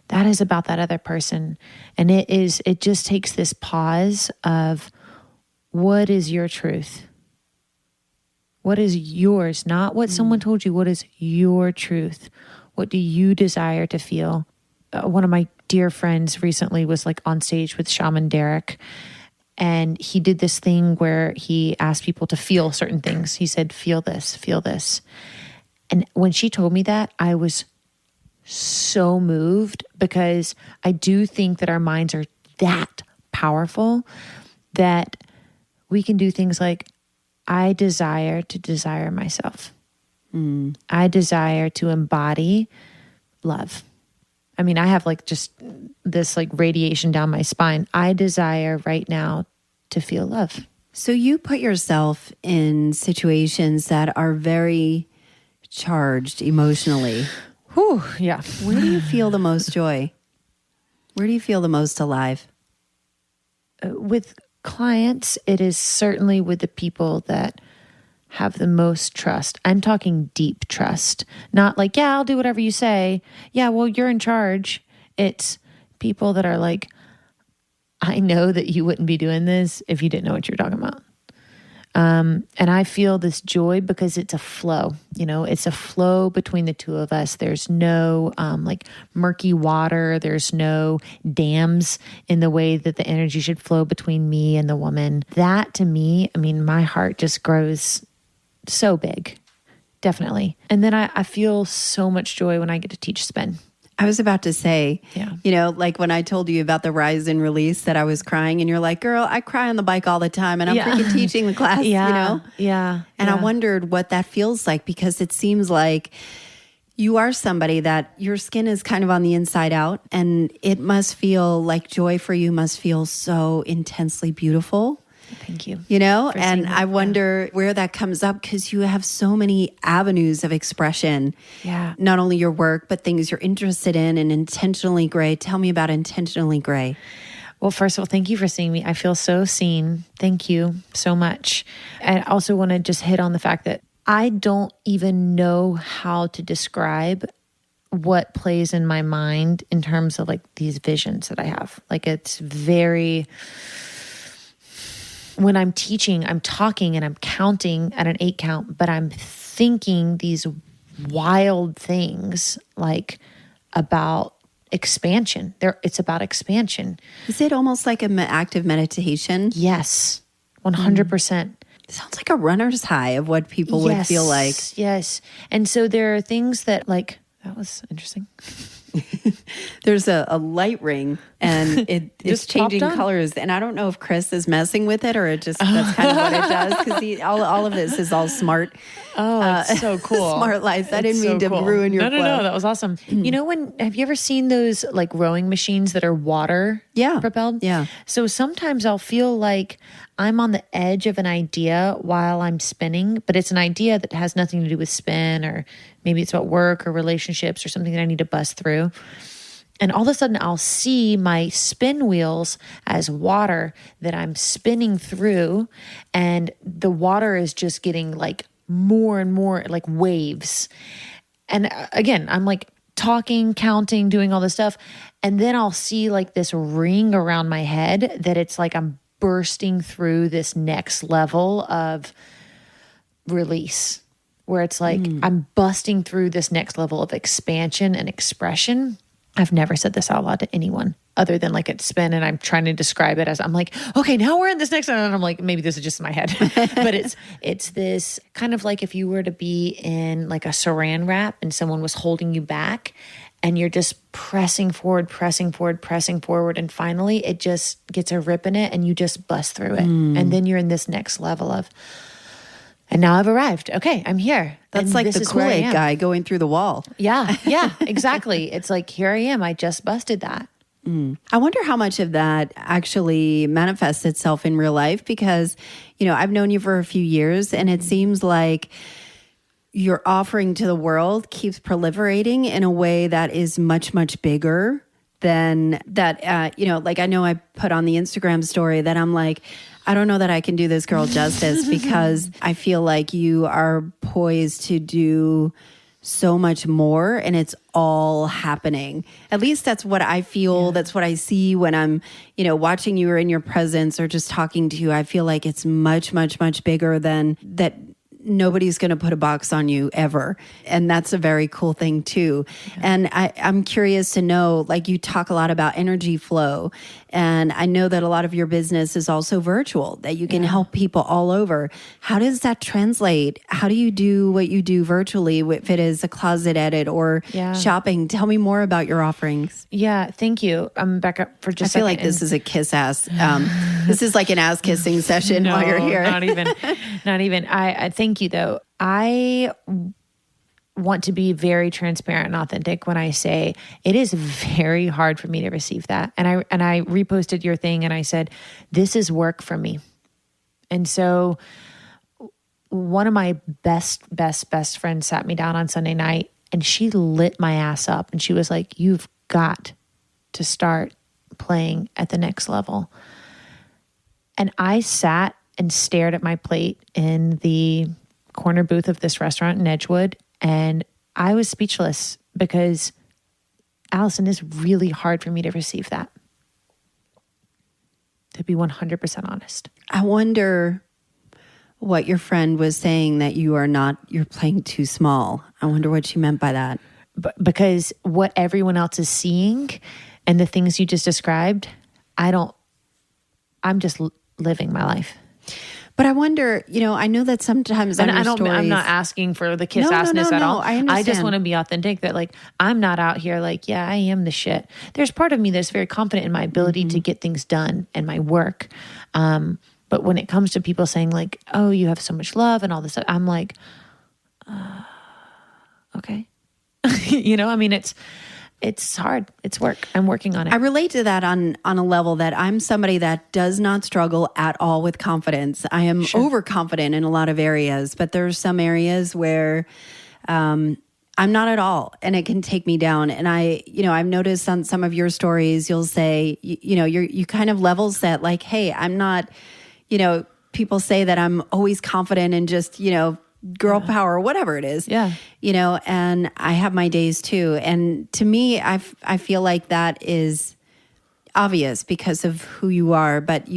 That is about that other person. And it just takes this pause of, what is your truth? What is yours? Not what someone told you. What is your truth? What do you desire to feel? One of my dear friends recently was like on stage with Shaman Derek, and he did this thing where he asked people to feel certain things. He said, feel this, feel this. And when she told me that, I was so moved, because I do think that our minds are that powerful that we can do things like, I desire to desire myself. I desire to embody love. I mean, I have like just this like radiation down my spine. I desire right now to feel love. So you put yourself in situations that are very charged emotionally. Whew, yeah. Where do you feel the most joy? Where do you feel the most alive? With clients, it is certainly with the people that have the most trust. I'm talking deep trust, not like, yeah, I'll do whatever you say. Yeah, well, you're in charge. It's people that are like, I know that you wouldn't be doing this if you didn't know what you're talking about. And I feel this joy because it's a flow, it's a flow between the two of us. There's no like murky water. There's no dams in the way that the energy should flow between me and the woman. That to me, I mean, my heart just grows so big, definitely. And then I feel so much joy when I get to teach spin. I was about to say, like when I told you about the Rise and Release that I was crying, and you're like, girl, I cry on the bike all the time and I'm freaking teaching the class, Yeah. And I wondered what that feels like, because it seems like you are somebody that your skin is kind of on the inside out, and it must feel like joy for you must feel so intensely beautiful. Thank you. And I wonder where that comes up, because you have so many avenues of expression. Yeah. Not only your work, but things you're interested in. And Intentionally Gray. Tell me about Intentionally Gray. Well, first of all, thank you for seeing me. I feel so seen. Thank you so much. I also want to just hit on the fact that I don't even know how to describe what plays in my mind in terms of like these visions that I have. Like it's very... When I'm teaching, I'm talking and I'm counting at an 8 count, but I'm thinking these wild things like about expansion. It's about expansion. Is it almost like an active meditation? Yes, 100%. It sounds like a runner's high of what people would feel like. Yes. And so there are things that like, that was interesting. There's a light ring and it's changing colors. And I don't know if Chris is messing with it or that's kind of what it does, because all of this is all smart. it's so cool. Smart lights. I didn't mean to ruin your flow. No, that was awesome. You know, have you ever seen those like rowing machines that are water propelled? Yeah. So sometimes I'll feel like I'm on the edge of an idea while I'm spinning, but it's an idea that has nothing to do with spin, or maybe it's about work or relationships or something that I need to bust through. And all of a sudden I'll see my spin wheels as water that I'm spinning through, and the water is just getting like more and more like waves. And again, I'm like talking, counting, doing all this stuff. And then I'll see like this ring around my head that it's like I'm bursting through this next level of release, where it's like I'm busting through this next level of expansion and expression. I've never said this out loud to anyone other than like at spin, and I'm trying to describe it as I'm like, okay, now we're in this next one. And I'm like, maybe this is just in my head, but it's this kind of like if you were to be in like a saran wrap and someone was holding you back, and you're just pressing forward. And finally it just gets a rip in it and you just bust through it. And then you're in this next level of, and now I've arrived. Okay, I'm here. That's like the Kool-Aid guy going through the wall. Yeah, exactly. It's like, here I am. I just busted that. I wonder how much of that actually manifests itself in real life, because, you know, I've known you for a few years, and it seems like your offering to the world keeps proliferating in a way that is much, much bigger than that. You know, like I know I put on the Instagram story that I'm like, I don't know that I can do this girl justice, because I feel like you are poised to do so much more, and it's all happening. At least that's what I feel. Yeah. That's what I see when I'm, you know, watching you or in your presence or just talking to you. I feel like it's much, much, much bigger than that. Nobody's going to put a box on you ever. And that's a very cool thing too. Yeah. And I'm curious to know, like you talk a lot about energy flow. And I know that a lot of your business is also virtual, that you can help people all over. How does that translate? How do you do what you do virtually, if it is a closet edit or shopping? Tell me more about your offerings. Yeah, thank you. I'm back up for just I feel like this is a kiss ass. This is like an ass kissing session while you're here. Not even. I thank you though. I want to be very transparent and authentic when I say it is very hard for me to receive that. And I reposted your thing and I said, this is work for me. And so one of my best friends sat me down on Sunday night, and she lit my ass up, and she was like, you've got to start playing at the next level. And I sat and stared at my plate in the corner booth of this restaurant in Edgewood, and I was speechless, because Allison, is really hard for me to receive that. To be 100% honest. I wonder what your friend was saying, that you're playing too small. I wonder what she meant by that. Because what everyone else is seeing and the things you just described, I'm just living my life. But I wonder, you know, I know that sometimes I'm not asking for the kiss assness at all. I understand. I just want to be authentic, that like, I'm not out here like, yeah, I am the shit. There's part of me that's very confident in my ability to get things done and my work. But when it comes to people saying like, oh, you have so much love and all this stuff, I'm like, okay. You know, I mean, it's hard. It's work. I'm working on it. I relate to that on a level that I'm somebody that does not struggle at all with confidence. I am overconfident in a lot of areas, but there's some areas where I'm not at all, and it can take me down. And I've noticed on some of your stories, you'll say, you kind of level set like, hey, I'm not, people say that I'm always confident and just, girl power or whatever it is. Yeah. And I have my days too. And to me, I feel like that is obvious because of who you are, but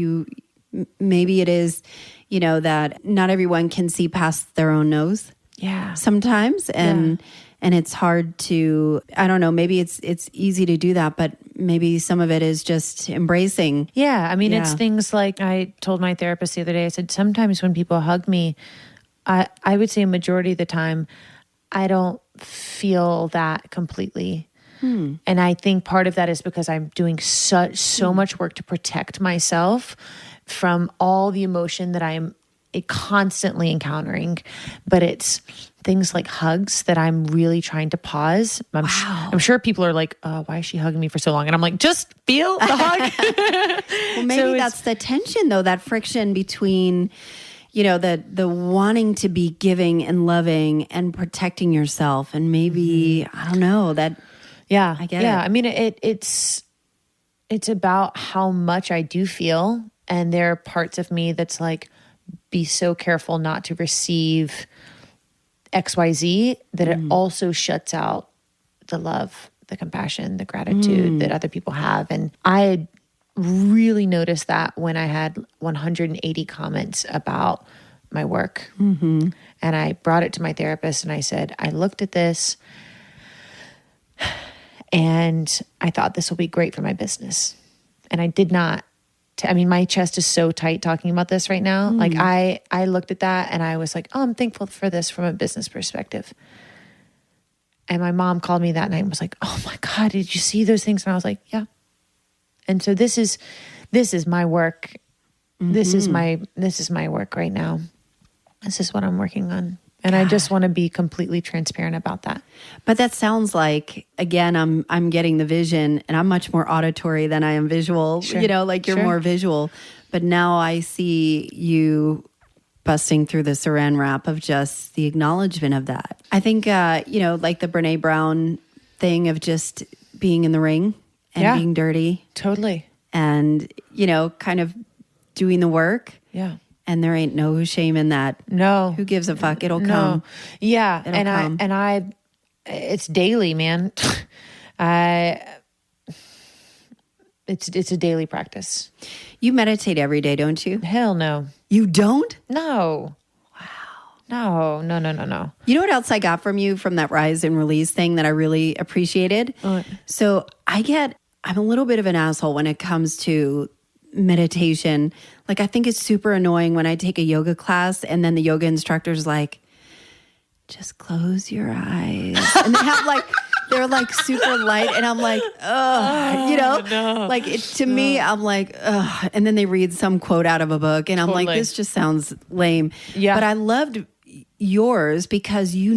maybe it is, that not everyone can see past their own nose. Yeah. Sometimes. And it's hard to, I don't know, maybe it's easy to do that, but maybe some of it is just embracing. Yeah. I mean, it's things like I told my therapist the other day, I said, sometimes when people hug me, I would say a majority of the time, I don't feel that completely. And I think part of that is because I'm doing so much work to protect myself from all the emotion that I'm constantly encountering, but it's things like hugs that I'm really trying to pause. I'm sure people are like, why is she hugging me for so long? And I'm like, just feel the hug. Well, maybe that's the tension though, that friction between, you know, the wanting to be giving and loving and protecting yourself. And maybe, I don't know, that, yeah, I get it. I mean, it's about how much I do feel. And there are parts of me that's like, be so careful not to receive XYZ, that it also shuts out the love, the compassion, the gratitude that other people have. And I really noticed that when I had 180 comments about my work. And I brought it to my therapist and I said, I looked at this and I thought this will be great for my business. And I did not. I mean, my chest is so tight talking about this right now. Like I looked at that and I was like, oh, I'm thankful for this from a business perspective. And my mom called me that night and was like, oh my God, did you see those things? And I was like, yeah. And so this is my work. This is my work right now. This is what I'm working on. And I just want to be completely transparent about that. But that sounds like, again, I'm getting the vision, and I'm much more auditory than I am visual. Sure. You know, like you're more visual. But now I see you busting through the saran wrap of just the acknowledgement of that. I think, you know, like the Brene Brown thing of just being in the ring and being dirty. Totally. And, you know, kind of doing the work. Yeah. And there ain't no shame in that. No. Who gives a fuck? It'll come. Yeah. It'll come. It's daily, man. It's a daily practice. You meditate every day, don't you? Hell no. You don't? No. Wow. No. You know what else I got from you from that Rise and Release thing that I really appreciated? What? So I'm a little bit of an asshole when it comes to meditation. Like, I think it's super annoying when I take a yoga class and then the yoga instructor's like, just close your eyes. And they have like, they're like super light. And I'm like, ugh, you know, like to me, I'm like, ugh. And then they read some quote out of a book and I'm like, this just sounds lame. Yeah. But I loved yours because you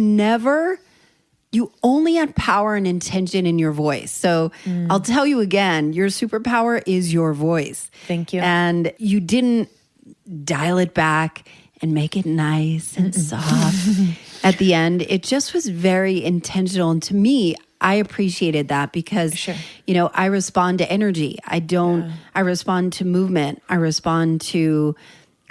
only had power and intention in your voice. So I'll tell you again, your superpower is your voice. Thank you. And you didn't dial it back and make it nice and soft at the end. It just was very intentional. And to me, I appreciated that because, you know, I respond to energy. I respond to movement. I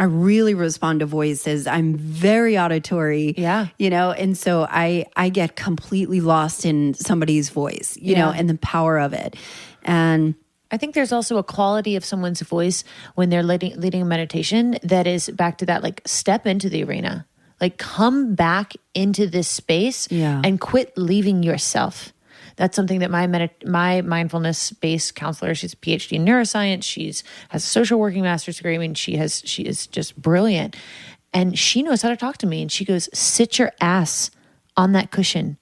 really respond to voices. I'm very auditory, you know, and so I get completely lost in somebody's voice, you know, and the power of it. And I think there's also a quality of someone's voice when they're leading a meditation that is back to that, like, step into the arena, like come back into this space and quit leaving yourself. That's something that my mindfulness-based counselor, she's a PhD in neuroscience. Has a social working master's degree. I mean, she is just brilliant. And she knows how to talk to me. And she goes, sit your ass on that cushion.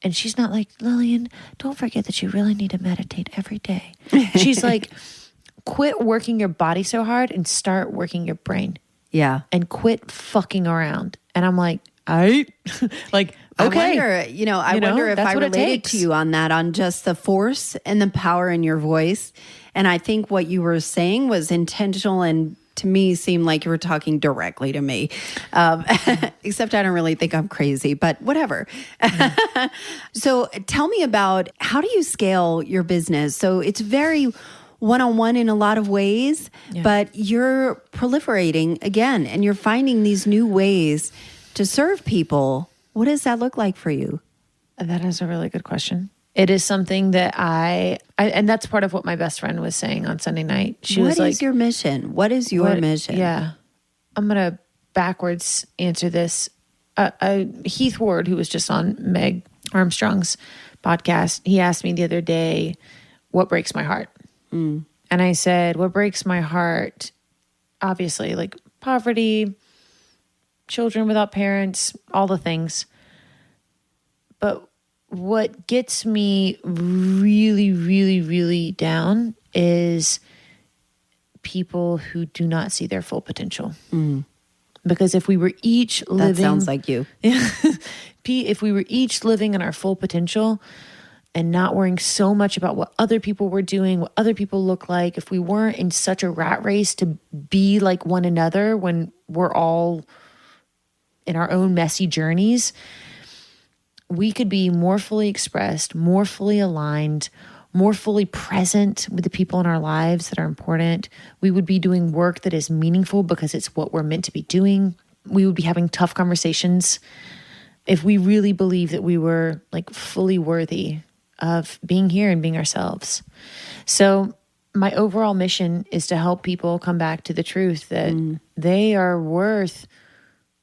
And she's not like, Lillian, don't forget that you really need to meditate every day. She's like, quit working your body so hard and start working your brain. Yeah. And quit fucking around. And I'm like, like, okay. I wonder if I related to you on that, on just the force and the power in your voice. And I think what you were saying was intentional and to me seemed like you were talking directly to me. Except I don't really think I'm crazy, but whatever. So tell me about, how do you scale your business? So it's very one-on-one in a lot of ways, but you're proliferating again, and you're finding these new ways to serve people. What does that look like for you? That is a really good question. It is something that I and that's part of what my best friend was saying on Sunday night. She was like, what is your mission? What is your mission? Yeah. I'm going to backwards answer this. Heath Ward, who was just on Meg Armstrong's podcast, he asked me the other day, what breaks my heart? And I said, what breaks my heart, obviously, like poverty, children without parents, all the things. But what gets me really, really, really down is people who do not see their full potential. Because if we were each living... That sounds like you. If we were each living in our full potential and not worrying so much about what other people were doing, what other people look like, if we weren't in such a rat race to be like one another when we're all in our own messy journeys, we could be more fully expressed, more fully aligned, more fully present with the people in our lives that are important. We would be doing work that is meaningful because it's what we're meant to be doing. We would be having tough conversations if we really believe that we were like fully worthy of being here and being ourselves. So my overall mission is to help people come back to the truth that they are worth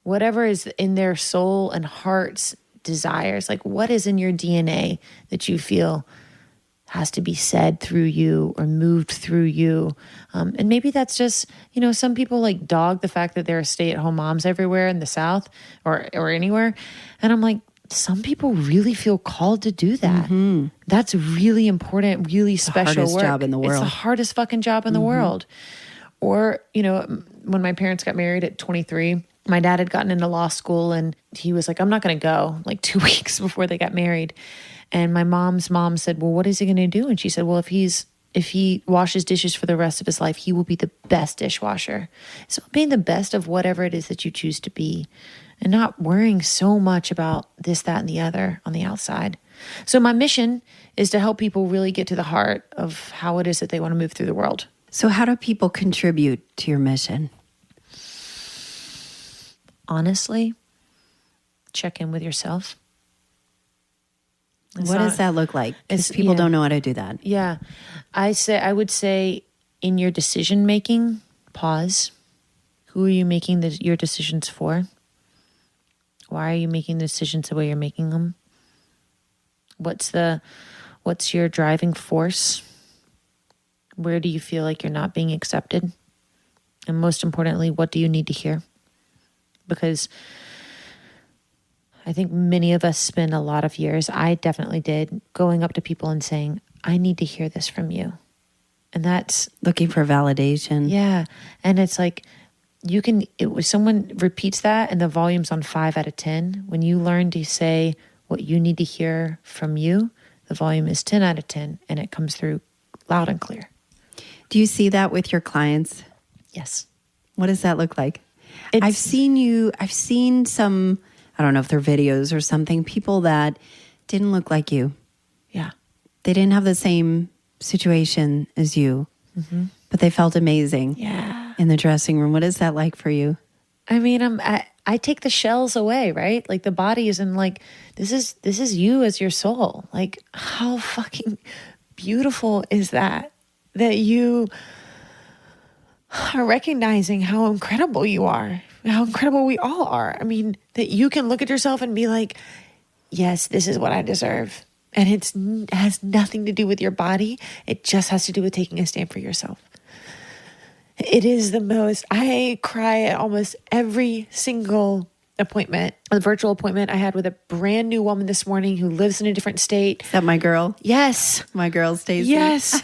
whatever is in their soul and heart's desires. Like, what is in your DNA that you feel has to be said through you or moved through you. And maybe that's just, some people like dog the fact that there are stay-at-home moms everywhere in the South or anywhere. And I'm like, some people really feel called to do that. Mm-hmm. That's really important, really special hardest work. Job in the world. It's the hardest fucking job in the world. Or, when my parents got married at 23, my dad had gotten into law school and he was like, I'm not going to go, like 2 weeks before they got married. And my mom's mom said, well, what is he going to do? And she said, well, if he washes dishes for the rest of his life, he will be the best dishwasher. So being the best of whatever it is that you choose to be and not worrying so much about this, that, and the other on the outside. So my mission is to help people really get to the heart of how it is that they want to move through the world. So how do people contribute to your mission? Honestly, check in with yourself. What does that look like? Because people don't know how to do that. Yeah. I would say in your decision making, pause. Who are you making your decisions for? Why are you making the decisions the way you're making them? What's your driving force? Where do you feel like you're not being accepted? And most importantly, what do you need to hear? Because I think many of us spend a lot of years, I definitely did, going up to people and saying, I need to hear this from you. And that's looking for validation. Yeah. And it's like, someone repeats that and the volume's on 5 out of 10. When you learn to say what you need to hear from you, the volume is 10 out of 10 and it comes through loud and clear. Do you see that with your clients? Yes. What does that look like? I've seen some, I don't know if they're videos or something, people that didn't look like you. Yeah. They didn't have the same situation as you, but they felt amazing. Yeah. In the dressing room. What is that like for you? I mean, I take the shells away, right? Like the body is in like, this is you as your soul. Like how fucking beautiful is that you are recognizing how incredible you are, how incredible we all are. I mean, that you can look at yourself and be like, yes, this is what I deserve. And it has nothing to do with your body. It just has to do with taking a stand for yourself. It is the most, I cry at almost every single appointment, a virtual appointment I had with a brand new woman this morning who lives in a different state. Is that my girl? Yes. My girl, Stacey. Yes.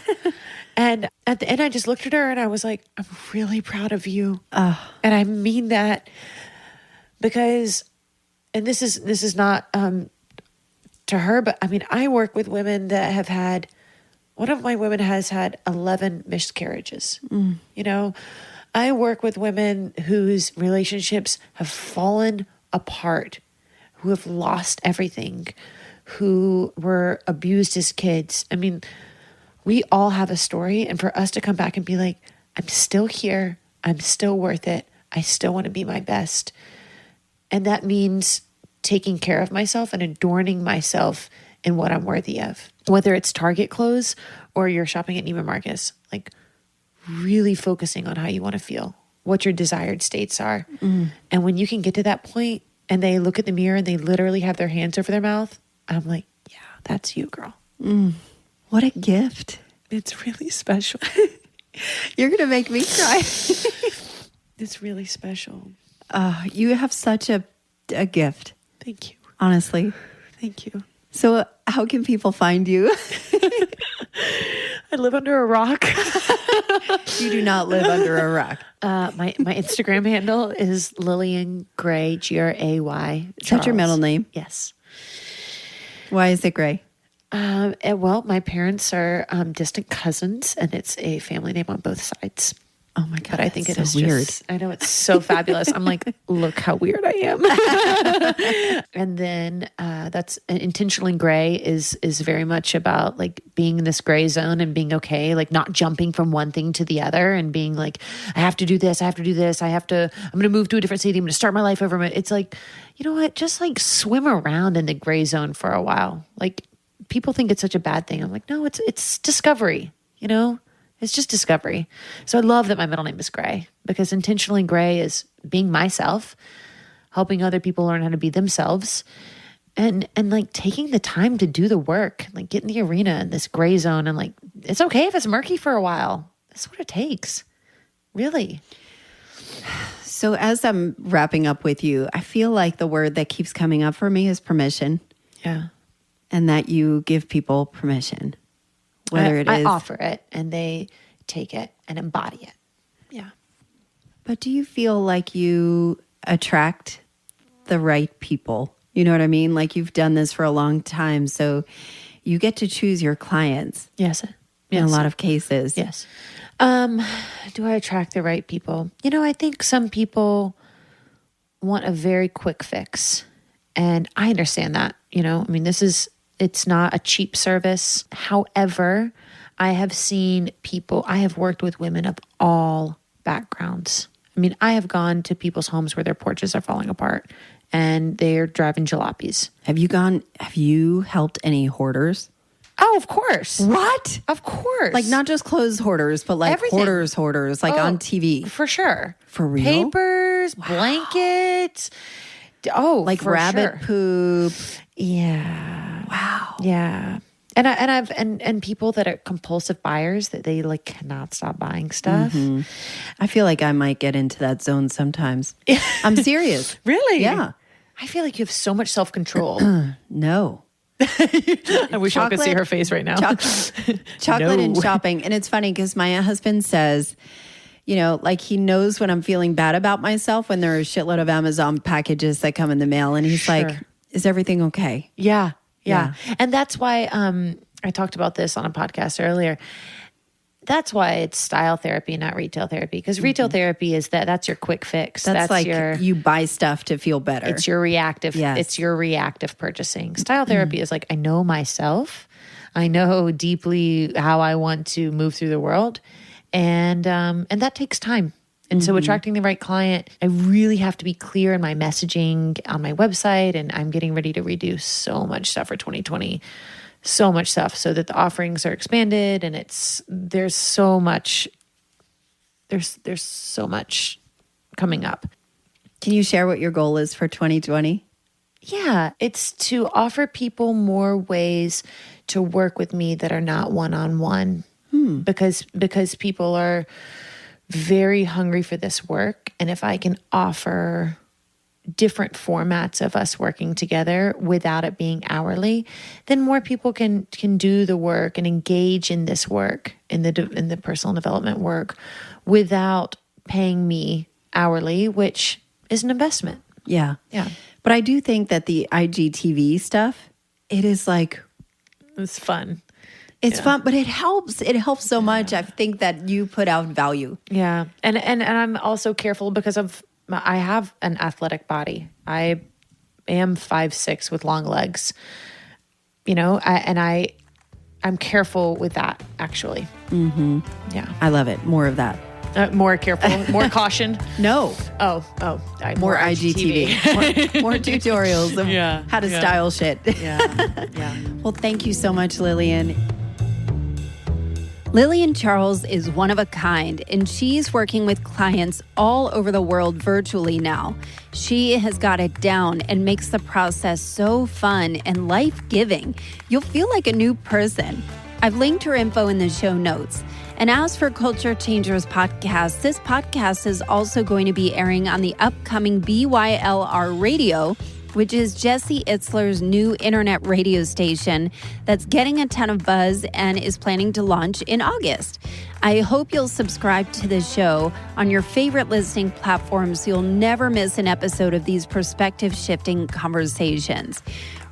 And at the end, I just looked at her and I was like, I'm really proud of you. And I mean that because, and this is not to her, but I mean, I work with women that have had, one of my women has had 11 miscarriages. I work with women whose relationships have fallen apart, who have lost everything, who were abused as kids. I mean, we all have a story, and for us to come back and be like, I'm still here, I'm still worth it, I still want to be my best. And that means taking care of myself and adorning myself in what I'm worthy of. Whether it's Target clothes or you're shopping at Neiman Marcus, like really focusing on how you want to feel, what your desired states are. And when you can get to that point and they look at the mirror and they literally have their hands over their mouth, I'm like, yeah, that's you, girl. What a gift. It's really special. You're going to make me cry. It's really special. You have such a gift. Thank you. Honestly. Thank you. So how can people find you? I live under a rock. You do not live under a rock. My Instagram handle is Lillian Gray, Gray. Is that your middle name? Yes. Why is it Gray? Well, my parents are distant cousins, and it's a family name on both sides. Oh my God. But I think it is weird. I know it's so fabulous. I'm like, look how weird I am. And then that's intentionally gray is very much about like being in this gray zone and being okay, like not jumping from one thing to the other and being like, I have to do this. I'm going to move to a different city. I'm going to start my life over. It's like, you know what? Just like swim around in the gray zone for a while. Like people think it's such a bad thing. I'm like, no, it's discovery, you know? It's just discovery. So I love that my middle name is Gray because intentionally gray is being myself, helping other people learn how to be themselves, and like taking the time to do the work, like get in the arena in this gray zone. And like, it's okay if it's murky for a while. That's what it takes. Really. So as I'm wrapping up with you, I feel like the word that keeps coming up for me is permission. Yeah. And that you give people permission. Whether it is, I offer it and they take it and embody it. Yeah. But do you feel like you attract the right people? You know what I mean? Like you've done this for a long time, so you get to choose your clients. Yes. In a lot of cases. Yes. Do I attract the right people? You know, I think some people want a very quick fix. And I understand that, you know, I mean, it's not a cheap service. However, I have worked with women of all backgrounds. I mean, I have gone to people's homes where their porches are falling apart and they're driving jalopies. Have you helped any hoarders? Oh, of course. What? Of course. Like not just clothes hoarders, but like everything. hoarders, like on TV. For sure. For real? Papers, blankets. Oh, like rabbit poop. Yeah. Wow. Yeah. And people that are compulsive buyers that they like cannot stop buying stuff. Mm-hmm. I feel like I might get into that zone sometimes. I'm serious. Really? Yeah. I feel like you have so much self-control. No. I wish y'all could see her face right now. Chocolate and shopping. And it's funny because my husband says, you know, like he knows when I'm feeling bad about myself when there are a shitload of Amazon packages that come in the mail. And he's like, is everything okay? Yeah. And that's why I talked about this on a podcast earlier. That's why it's style therapy, not retail therapy. Because retail therapy is that's your quick fix. That's like you buy stuff to feel better. It's your reactive. Yes. It's your reactive purchasing. Style therapy is like, I know myself. I know deeply how I want to move through the world. And that takes time. And so attracting the right client, I really have to be clear in my messaging on my website. And I'm getting ready to redo so much stuff for 2020, so much stuff so that the offerings are expanded and there's so much coming up. Can you share what your goal is for 2020? Yeah, it's to offer people more ways to work with me that are not one-on-one. Because people are very hungry for this work. And if I can offer different formats of us working together without it being hourly, then more people can do the work and engage in this work, in the personal development work, without paying me hourly, which is an investment. Yeah. Yeah. But I do think that the IGTV stuff, it is like... It's fun. It's fun, but it helps. It helps so much. I think that you put out value. Yeah. And I'm also careful because I have an athletic body. I am 5'6" with long legs, you know, I'm careful with that actually. Mm-hmm. Yeah. I love it. More of that. More careful, more caution. No. Oh, more IGTV. more tutorials of how to style shit. Yeah. Well, thank you so much, Lillian. Lillian Charles is one of a kind, and she's working with clients all over the world virtually now. She has got it down and makes the process so fun and life-giving. You'll feel like a new person. I've linked her info in the show notes. And as for Culture Changers podcast, this podcast is also going to be airing on the upcoming BYLR radio, which is Jesse Itzler's new internet radio station that's getting a ton of buzz and is planning to launch in August. I hope you'll subscribe to the show on your favorite listening platforms so you'll never miss an episode of these perspective-shifting conversations.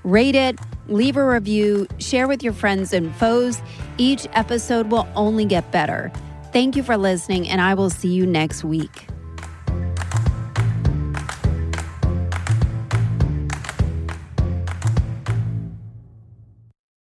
Rate it, leave a review, share with your friends and foes. Each episode will only get better. Thank you for listening, and I will see you next week.